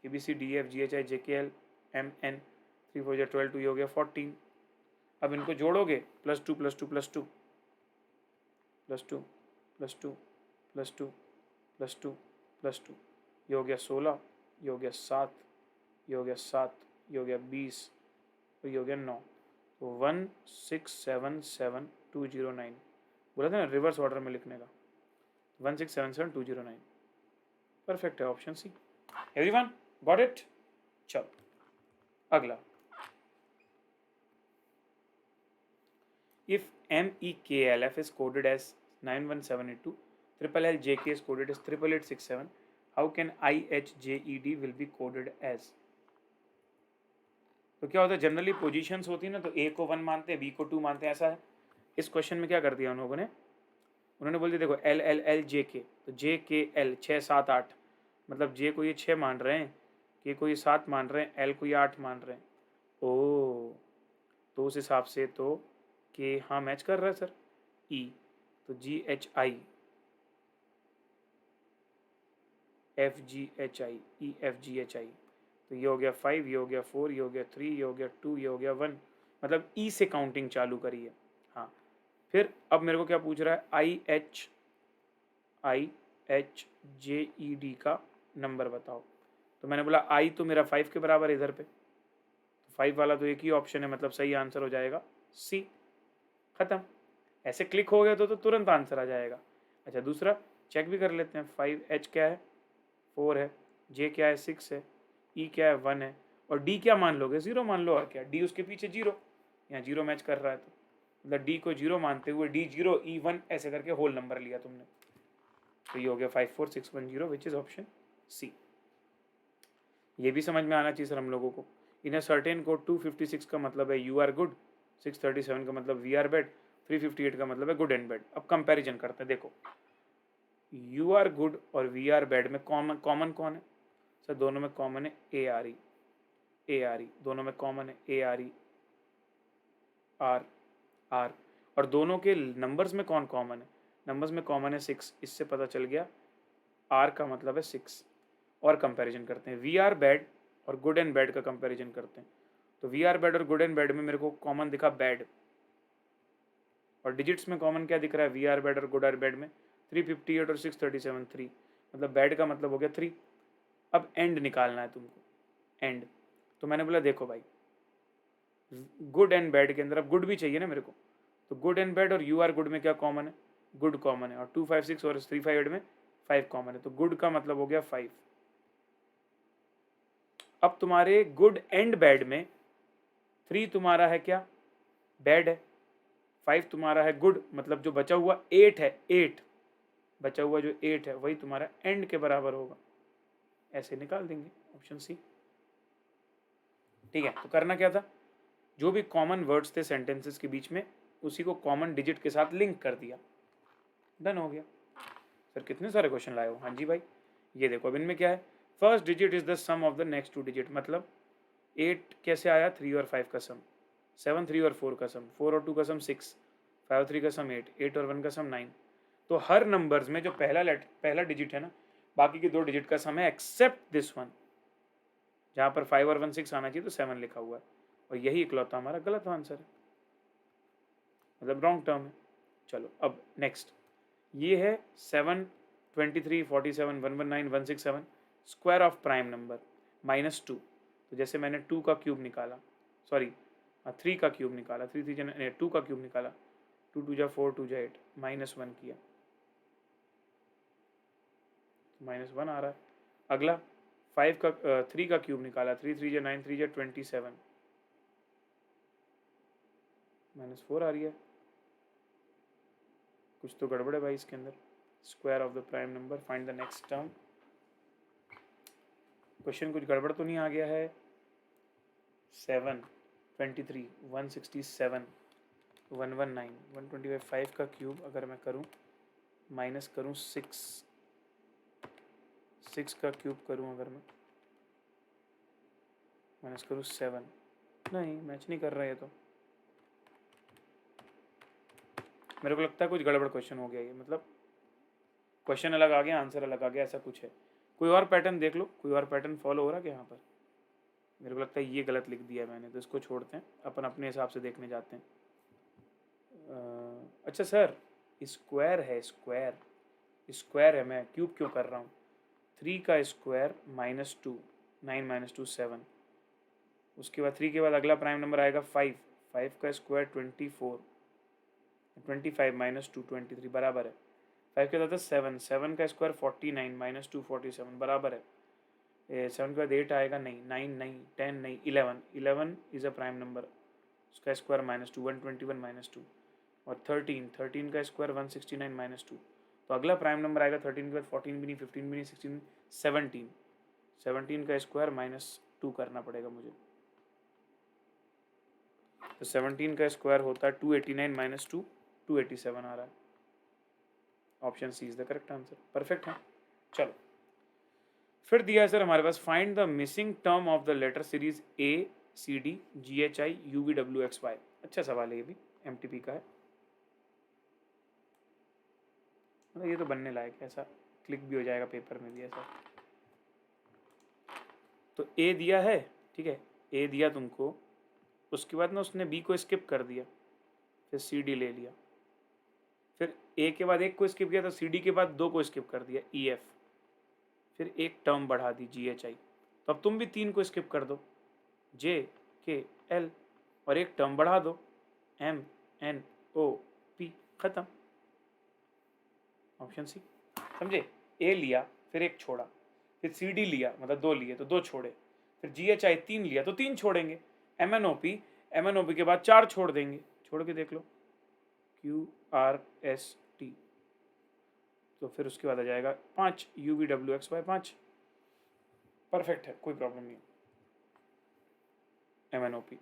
ABCDEFGHIJKLMN, 3 4 12, 2 ये हो गया 14। अब इनको जोड़ोगे, +2 +2 +2 +2 +2 +2 +2 +2, ये हो गया 16, ये हो गया 7, ये हो गया 7, ये हो गया 20 और ये हो गया 9। तो 1677209, बोला था ना रिवर्स ऑर्डर में लिखने का, 1677209 परफेक्ट है, option C. Everyone got it? चलो अगला, if MEKLF is coded as 91782, triple LJK is coded as 88867, how can IHJED will be coded as? तो क्या होता है, जनरली पोजीशंस होती है ना, तो ए को 1 मानते हैं, बी को 2 मानते हैं, ऐसा है। इस क्वेश्चन में क्या कर दिया उन लोगों ने, उन्होंने बोल दिया देखो LLLJK, तो JKL 6 7 8, मतलब जे को ये 6 मान रहे हैं, के को ये 7 मान रहे हैं, एल को ये 8 मान रहे हैं। ओ, तो उस हिसाब से तो के हाँ मैच कर रहा है सर। ई, तो GHI FGHI EFGHI, तो ये हो गया 5, ये हो गया 4, ये हो गया 3, ये हो गया 2, ये हो गया 1, मतलब ई से काउंटिंग चालू करी है। हाँ, फिर अब मेरे को क्या पूछ रहा है, IHJED का नंबर बताओ। तो मैंने बोला आई तो मेरा 5 के बराबर है इधर पे, तो 5 वाला तो एक ही ऑप्शन है, मतलब सही आंसर हो जाएगा सी। खत्म, ऐसे क्लिक हो गया तो तुरंत आंसर आ जाएगा। अच्छा, दूसरा चेक भी कर लेते हैं, 5H क्या है, 4 है, J क्या है, 6 है, E क्या है, 1 है, और D क्या मान लोगे, 0 मान लो, और क्या, D उसके पीछे 0, यहाँ 0 मैच कर रहा है, तो मतलब D को 0 मानते हुए D0 E1 ऐसे करके होल नंबर लिया तुमने, तो ये हो गया 54610, विच इज ऑप्शन सी। ये भी समझ में आना चाहिए सर हम लोगों को। इन अ सर्टेन कोड 256 का मतलब है यू आर गुड, 637 का मतलब वी आर बेड, 358 का मतलब है गुड एंड बैड। अब कंपैरिजन करते हैं, देखो यू आर गुड और वी आर बैड में कॉमन कौन है सर, दोनों में कॉमन है ARE, दोनों में कॉमन है ARE आर आर, और दोनों के नंबर्स में कौन कॉमन है, नंबर्स में कॉमन है 6, इससे पता चल गया आर का मतलब है 6। और कंपैरिजन करते हैं, वी आर बैड और गुड एंड बैड का कंपैरिजन करते हैं, तो वी आर बैड और गुड एंड बैड में मेरे को कॉमन दिखा बैड, और डिजिट्स में कॉमन क्या दिख रहा है, वी आर बैड और गुड आर बैड में 358 और 637 3, मतलब बैड का मतलब हो गया 3। अब एंड निकालना है तुमको, एंड, तो मैंने बोला देखो भाई गुड एंड बैड के अंदर अब गुड भी चाहिए ना मेरे को, तो गुड एंड बैड और यू आर गुड में क्या कॉमन है, गुड कॉमन है, और 256 और 358 में 5 कॉमन है, तो गुड का मतलब हो गया 5। अब तुम्हारे गुड एंड बैड में 3 तुम्हारा है क्या, बैड है, 5 तुम्हारा है गुड, मतलब जो बचा हुआ 8 है, 8 बचा हुआ जो 8 है वही तुम्हारा एंड के बराबर होगा, ऐसे निकाल देंगे, ऑप्शन सी। ठीक है, तो करना क्या था, जो भी कॉमन वर्ड्स थे सेंटेंसेस के बीच में उसी को कॉमन डिजिट के साथ लिंक कर दिया, डन हो गया। सर कितने सारे क्वेश्चन लाए हो, हाँ जी भाई, ये देखो अब इनमें क्या है, first digit is the sum of the next 2 digit, मतलब 8 कैसे आया, 3 और 5 का सम, 7 3 और 4 का सम, 4 और 2 का सम 6, 5 और 3 का सम 8, 8 और 1 का सम 9। तो हर नंबर्स में जो पहला डिजिट है ना, बाकी के 2 डिजिट का सम है एक्सेप्ट दिस वन, जहाँ पर 5 और 1 6 आना चाहिए तो 7 लिखा हुआ है, और यही इकलौता हमारा गलत आंसर है, मतलब रॉन्ग टर्म है। चलो अब नेक्स्ट, ये है 7 23 47 119 167 स्क्वायर ऑफ प्राइम नंबर -2, तो जैसे मैंने 2 का क्यूब निकाला, सॉरी 3 का क्यूब निकाला, 3 3 2 का क्यूब निकाला, 2 2 जा 4 2 जा 8, -1 किया, -1 आ रहा है। अगला 5 का 3 का क्यूब निकाला, 3 3 जा 9 3 जा 27, -4 आ रही है, कुछ तो गड़बड़ है भाई इसके अंदर। Square of the prime number, find the next term, question कुछ गड़बड़ तो नहीं आ गया है। 7 23 167 119 125, 5 का क्यूब अगर मैं करूं, माइनस करूं 6 6 का क्यूब करूँ अगर मैं, माइनस करूँ 7, नहीं मैच नहीं कर रहा है तो। मेरे को लगता है कुछ गड़बड़ क्वेश्चन हो गया ये, मतलब क्वेश्चन अलग आ गया आंसर अलग आ गया, ऐसा कुछ है। कोई और पैटर्न देख लो, कोई और पैटर्न फॉलो हो रहा है क्या यहाँ पर? मेरे को लगता है ये गलत लिख दिया है मैंने, तो इसको छोड़ते हैं, अपन अपने हिसाब से देखने जाते हैं। अच्छा सर, स्क्वायर है, स्क्वायर स्क्वायर है, मैं क्यूब क्यों कर रहा हूँ? 3 का स्क्वायर -2, 9 - 2 7। उसके बाद 3 के बाद अगला प्राइम नंबर आएगा 5, 5 का स्क्वायर 24, 25 -2 23 बराबर है। 5 के बाद 7, 7 का स्क्वायर 49 -2 47 बराबर है। 7 के बाद 8 आएगा, नहीं 9 नहीं 10 नहीं 11, 11 इज़ अ प्राइम नंबर, उसका स्क्वायर -2 121 -2। और 13, 13 का स्क्वायर 169 -2। तो अगला प्राइम नंबर आएगा 13 के बाद 14 भी नहीं 15 भी नहीं 16 17, 17 का स्क्वायर -2 करना पड़ेगा मुझे। तो 17 का स्क्वायर होता है 289 -2, 287 आ रहा है। Option C is the correct answer, perfect है। चलो फिर दिया है सर हमारे पास, find the missing term of the letter series ACD GHI UVWXY। अच्छा सवाल है ये भी, MTP का है, मतलब ये तो बनने लायक है, ऐसा क्लिक भी हो जाएगा पेपर में भी ऐसा। तो ए दिया है, ठीक है, ए दिया तुमको, उसके बाद ना उसने बी को स्किप कर दिया, फिर CD ले लिया, फिर ए के बाद एक को स्किप किया तो CD के बाद 2 को स्किप कर दिया EF, फिर एक टर्म बढ़ा दी GHI। तो अब तुम भी 3 को स्किप कर दो, JKL, और एक टर्म बढ़ा दो MNOP, खत्म। ऑप्शन सी, समझे? ए लिया फिर एक छोड़ा, फिर CD लिया मतलब 2 लिए तो 2 छोड़े, फिर GHI 3 लिया तो 3 छोड़ेंगे, MNOP के बाद 4 छोड़ देंगे, छोड़ के देख लो QRST, तो फिर उसके बाद आ जाएगा 5 UVWXY 5, परफेक्ट है, कोई प्रॉब्लम नहीं। MNOP।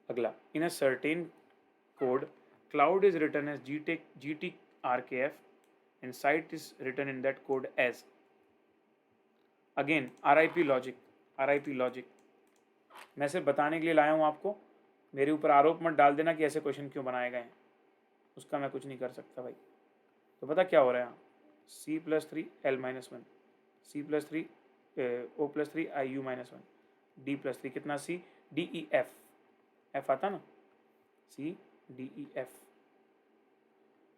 अगला, in a certain code cloud is written as GTRKF and site is written in that code as, again RIP logic। मैं सिर्फ बताने के लिए लाया हूँ आपको, मेरे ऊपर आरोप मत डाल देना कि ऐसे क्वेश्चन क्यों बनाए गए हैं, उसका मैं कुछ नहीं कर सकता भाई। तो पता क्या हो रहा है यहाँ, C+3 L-1, C+3 O+3 IU-1, D+3 कितना C DEF, F आता ना, CDEF,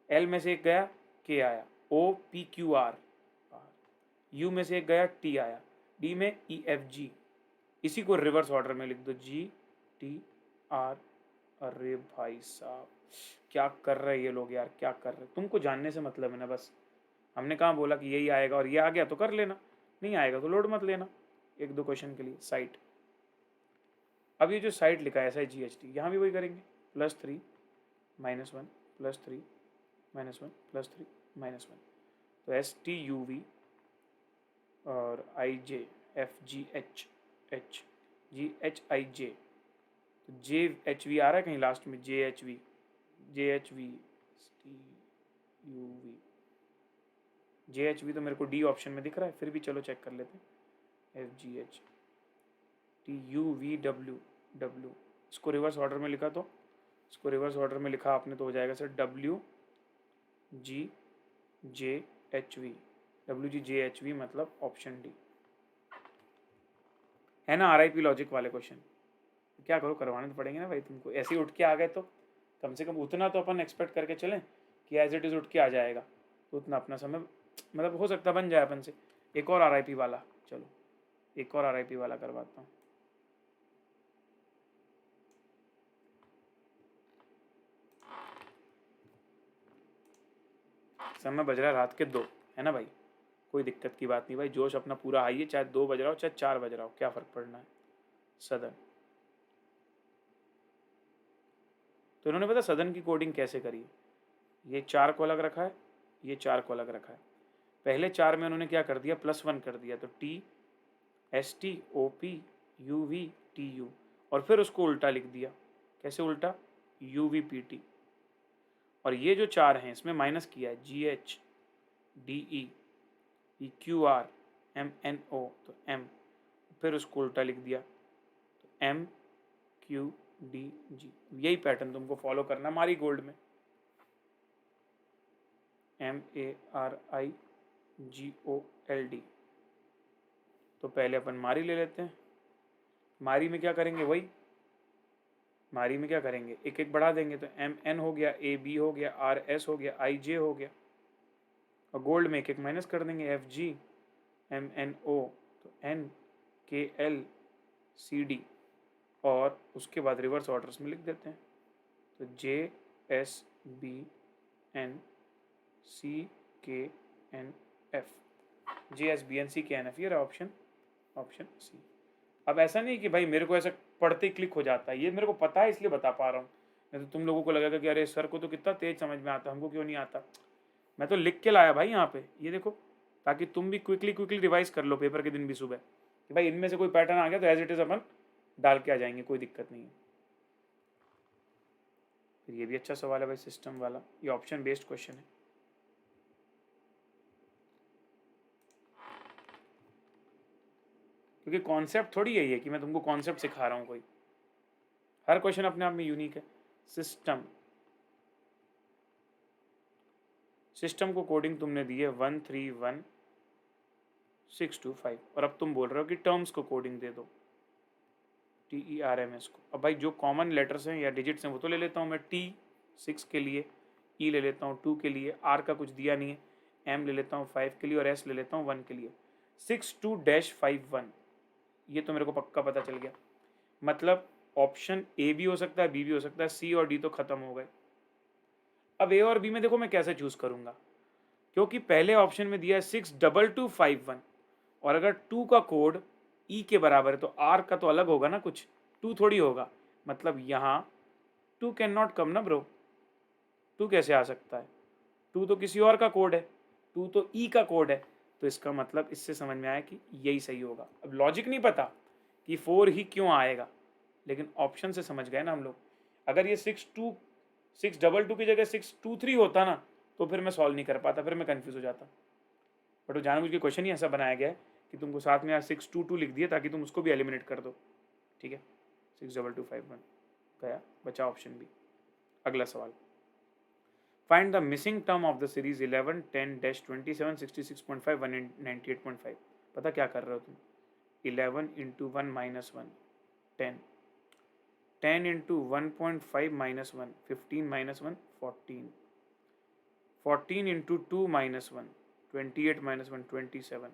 L में से एक गया K आया, OPQR, U में से एक गया T आया, D में EFG, इसी को रिवर्स ऑर्डर में लिख दो GTR। अरे भाई साहब क्या कर रहे हैं ये लोग यार, क्या कर रहे हैं? तुमको जानने से मतलब है ना, बस हमने कहाँ बोला कि यही आएगा और ये आ गया तो कर लेना, नहीं आएगा तो लोड मत लेना, 1-2 क्वेश्चन के लिए साइट। अब ये जो साइट लिखा है SIGHT, यहाँ भी वही करेंगे, +3 -1 +3 -1 +3 -1, तो STUV और GHIJ, तो JHV आ रहा है कहीं लास्ट में, JHV JHV तो मेरे को D ऑप्शन में दिख रहा है, फिर भी चलो चेक कर लेते हैं, FGH TUVWW, इसको रिवर्स ऑर्डर में लिखा, तो इसको रिवर्स ऑर्डर में लिखा आपने तो हो जाएगा सर WGJHV मतलब ऑप्शन D है ना, RIP लॉजिक वाले क्वेश्चन। क्या करो, करवाने तो पड़ेंगे ना भाई तुमको, ऐसे ही उठ के आ गए तो कम से कम उतना तो अपन एक्सपेक्ट करके चलें कि एज इट इज़ उठ के आ जाएगा, तो उतना अपना समय मतलब हो सकता बन जाए अपन से। एक और RIP वाला, चलो एक और RIP वाला करवाता हूँ। समय बज रहा है रात के 2, है ना भाई, कोई दिक्कत की बात नहीं भाई, जोश अपना पूरा हाई है, चाहे 2 बज रहा हो चाहे 4 बज रहा हो, क्या फ़र्क पड़ना है। सदन, तो इन्होंने पता सदन की कोडिंग कैसे करी, ये 4 को अलग रखा है, ये 4 को अलग रखा है, पहले 4 में उन्होंने क्या कर दिया, +1 कर दिया, तो TSTOPUVTU, और फिर उसको उल्टा लिख दिया, कैसे उल्टा, UVPT, और ये जो 4 हैं इसमें माइनस किया है GHDE ये QR, MNO तो M, फिर उसको उल्टा लिख दिया तो MQDG। यही पैटर्न तुमको फॉलो करना मारी गोल्ड में, MARIGOLD। तो पहले अपन मारी ले लेते हैं। मारी में क्या करेंगे, वही मारी में क्या करेंगे, एक एक बढ़ा देंगे तो MN हो गया, AB हो गया, RS हो गया, IJ हो गया, और गोल्ड में एक एक माइनस कर देंगे, FG, MNO तो NKLCD, और उसके बाद रिवर्स ऑर्डर्स में लिख देते हैं तो JSBNCKNF, JSBNCKNF, ये रहा ऑप्शन सी। अब ऐसा नहीं कि भाई मेरे को ऐसा पढ़ते क्लिक हो जाता है, ये मेरे को पता है इसलिए बता पा रहा हूँ, नहीं तो तुम लोगों को लगेगा कि अरे सर को तो कितना तेज समझ में आता, हमको क्यों नहीं आता। मैं तो लिख के लाया भाई यहाँ पे, ये देखो, ताकि तुम भी क्विकली रिवाइज कर लो पेपर के दिन भी सुबह कि भाई इनमें से कोई पैटर्न आ गया तो एज इट इज अपन डाल के आ जाएंगे, कोई दिक्कत नहीं है। फिर ये भी अच्छा सवाल है भाई, सिस्टम वाला, ये ऑप्शन बेस्ड क्वेश्चन है। क्योंकि कॉन्सेप्ट थोड़ी यही है कि मैं तुमको कॉन्सेप्ट सिखा रहा हूँ, कोई हर क्वेश्चन अपने आप में यूनिक है। सिस्टम को कोडिंग तुमने दी है 131625, और अब तुम बोल रहे हो कि टर्म्स को कोडिंग दे दो, TERMS को। अब भाई जो कॉमन लेटर्स हैं या डिजिट्स हैं वो तो ले लेता हूँ मैं, T 6 के लिए, E ले लेता हूँ 2 के लिए, R का कुछ दिया नहीं है, M ले लेता हूँ 5 के लिए, और S ले लेता हूँ 1 के लिए। 62-51, ये तो मेरे को पक्का पता चल गया, मतलब ऑप्शन A भी हो सकता है, B भी हो सकता है, C और D तो खत्म हो गए। अब A और B में देखो मैं कैसे चूज करूंगा, क्योंकि पहले ऑप्शन में दिया है 62251, और अगर 2 का कोड E के बराबर है तो R का तो अलग होगा ना, कुछ 2 थोड़ी होगा, मतलब यहाँ 2 कैन नॉट कम ना ब्रो, 2 कैसे आ सकता है, 2 तो किसी और का कोड है, 2 तो E का कोड है, तो इसका मतलब इससे समझ में आया कि यही सही होगा। अब लॉजिक नहीं पता कि 4 ही क्यों आएगा, लेकिन ऑप्शन से समझ गए ना हम लोग। अगर ये 622 की जगह 623 होता ना तो फिर मैं सॉल्व नहीं कर पाता, फिर मैं कंफ्यूज हो जाता। बट वो जानबूझ के क्वेश्चन ही ऐसा बनाया गया है कि तुमको साथ में आज 622 लिख दिया ताकि तुम उसको भी एलिमिनेट कर दो, ठीक है। 62251 गया, बचा ऑप्शन बी। अगला सवाल, find the missing term of the series 11, 10, 27, 66.5, 198.5। पता क्या कर रहे हो तुम, 11 into 1 minus 1 10, 10 into 1.5 minus 1 15 minus 1 14, 14 into 2 minus 1 28 minus 1 27,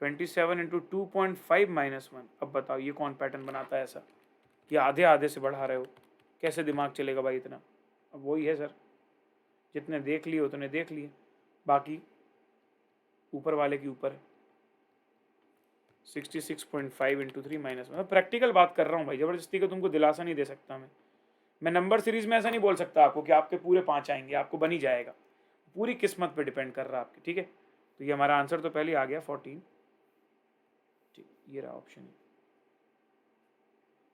27 into 2.5 minus 1। अब बताओ ये कौन पैटर्न बनाता है ऐसा कि आधे आधे से बढ़ा रहे हो, कैसे दिमाग चलेगा भाई इतना। अब वही है सर, जितने देख लिए उतने देख लिए, बाकी ऊपर वाले के ऊपर है। 66.5 इंटू 3 माइनस 1, प्रैक्टिकल बात कर रहा हूँ भाई, जबरदस्ती को तुमको दिलासा नहीं दे सकता मैं नंबर सीरीज में ऐसा नहीं बोल सकता आपको कि आपके पूरे 5 आएंगे, आपको बन ही जाएगा, पूरी किस्मत पे डिपेंड कर रहा है आपकी, ठीक है। तो ये हमारा आंसर तो पहले आ गया 14, ठीक, ये रहा ऑप्शन।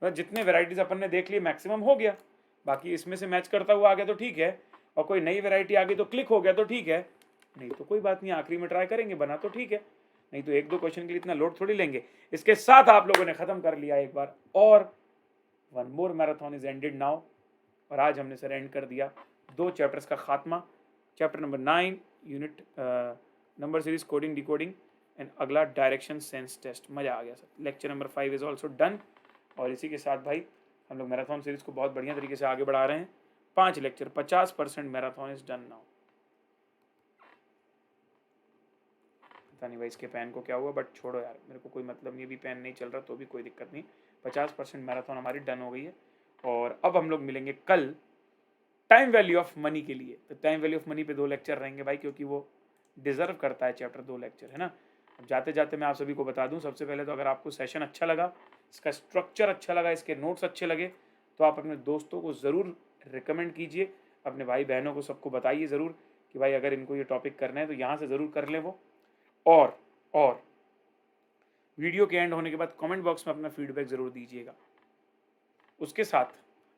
जितने वेराइटीज अपन ने देख लिए मैक्सिमम हो गया, बाकी इसमें से मैच करता हुआ आ गया तो ठीक है, और कोई नई वेराइटी आ गई तो क्लिक हो गया तो ठीक है, नहीं तो कोई बात नहीं, आखिरी में ट्राई करेंगे, बना तो ठीक है, नहीं तो एक दो क्वेश्चन के लिए इतना लोड थोड़ी लेंगे। इसके साथ आप लोगों ने खत्म कर लिया एक बार, और one more marathon is ended now, और आज हमने सर एंड कर दिया 2 चैप्टर्स का खात्मा, chapter number 9 unit number series coding decoding, and अगला डायरेक्शन सेंस टेस्ट। मजा आ गया sir. Lecture number 5 is also done, और इसी के साथ भाई हम लोग मैराथन सीरीज को बहुत बढ़िया तरीके से आगे बढ़ा रहे हैं। 5 lecture 50% marathon is done now. पता नहीं भाई इसके पेन को क्या हुआ, बट छोड़ो यार, मेरे को कोई मतलब नहीं, भी पेन नहीं चल रहा तो भी कोई दिक्कत नहीं। 50% मैराथन हमारी डन हो गई है, और अब हम लोग मिलेंगे कल टाइम वैल्यू ऑफ मनी के लिए। तो टाइम वैल्यू ऑफ मनी पे 2 लेक्चर रहेंगे भाई, क्योंकि वो डिजर्व करता है चैप्टर 2 लेक्चर, है ना। अब जाते जाते मैं आप सभी को बता दूं, सबसे पहले तो अगर आपको सेशन अच्छा लगा, इसका स्ट्रक्चर अच्छा लगा, इसके नोट्स अच्छे लगे, तो आप अपने दोस्तों को ज़रूर रिकमेंड कीजिए, अपने भाई बहनों को सबको बताइए ज़रूर कि भाई अगर इनको ये टॉपिक करना है तो यहाँ से ज़रूर कर लें वो। और वीडियो के एंड होने के बाद कमेंट बॉक्स में अपना फीडबैक ज़रूर दीजिएगा। उसके साथ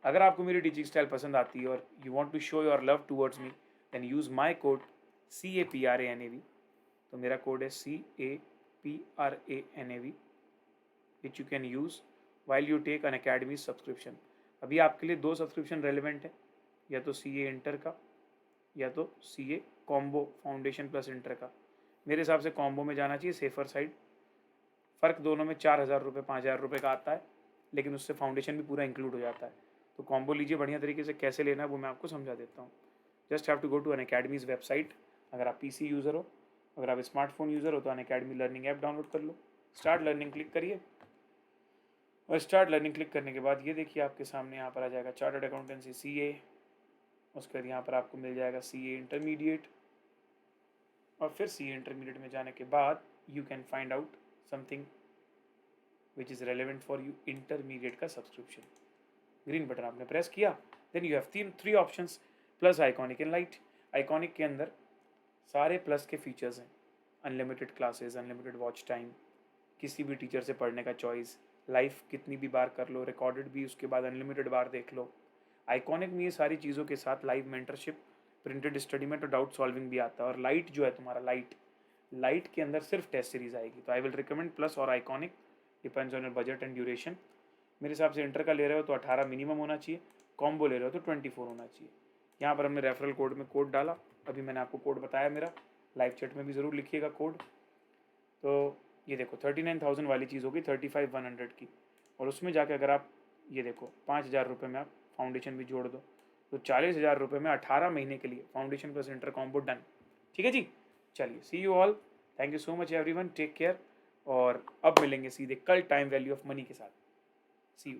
अगर आपको मेरी टीचिंग स्टाइल पसंद आती है और you want to show your love towards me, then use my code CAPRANAV तो मेरा कोड है CAPRANAV, which you can use while you take Unacademy subscription. अभी आपके लिए 2 सब्सक्रिप्शन रेलिवेंट है, या तो CA इंटर का या तो CA combo foundation plus inter का। मेरे हिसाब से कॉम्बो में जाना चाहिए, सेफर साइड। फ़र्क दोनों में 4,000 रुपये 5,000 रुपये का आता है, लेकिन उससे फाउंडेशन भी पूरा इंक्लूड हो जाता है। तो कॉम्बो लीजिए, बढ़िया तरीके से कैसे लेना है वो मैं आपको समझा देता हूँ। Just have to go to Unacademy's website. अगर आप PC यूज़र हो, अगर आप स्मार्टफोन यूज़र हो तो अन अकेडमी लर्निंग ऐप डाउनलोड कर लो, स्टार्ट लर्निंग क्लिक करिए, और स्टार्ट लर्निंग क्लिक करने के बाद ये देखिए आपके सामने यहाँ पर आ जाएगा चार्टर्ड अकाउंटेंसी CA। उसके बाद यहाँ पर आपको मिल जाएगा CA इंटरमीडिएट, और फिर CA इंटरमीडिएट में जाने के बाद you can find out something which is relevant for you, intermediate का सब्सक्रिप्शन। ग्रीन बटन आपने प्रेस किया, then you have 3 options, plus, iconic and lite. Iconic के अंदर सारे प्लस के फीचर्स हैं, unlimited classes, unlimited watch time, किसी भी टीचर से पढ़ने का चॉइस, लाइव कितनी भी बार कर लो, रिकॉर्डेड भी उसके बाद अनलिमिटेड बार देख लो। आइकॉनिक में ये सारी चीज़ों के साथ लाइव मेंटरशिप, प्रिंटेड स्टडी में तो डाउट सॉल्विंग भी आता है। और लाइट जो है तुम्हारा, लाइट के अंदर सिर्फ टेस्ट सीरीज आएगी। तो आई विल रिकमेंड प्लस और iconic, depends on your budget and duration. मेरे हिसाब से इंटर का ले रहे हो तो 18 मिनिमम होना चाहिए, कॉम्बो ले रहे हो तो 24 होना चाहिए। यहाँ पर हमने रेफरल कोड में कोड डाला, अभी मैंने आपको कोड बताया मेरा, लाइव चैट में भी ज़रूर लिखिएगा कोड। तो ये देखो 39,000 वाली चीज़ होगी 35,100 की, और उसमें जाके अगर आप ये देखो 5,000 रुपये में आप फाउंडेशन भी जोड़ दो तो 40,000 रुपये में 18 महीने के लिए foundation plus inter combo done. ठीक है जी, चलिए, see you all, thank you so much everyone, take care. और अब मिलेंगे सीधे कल टाइम वैल्यू ऑफ मनी के साथ। सी यू।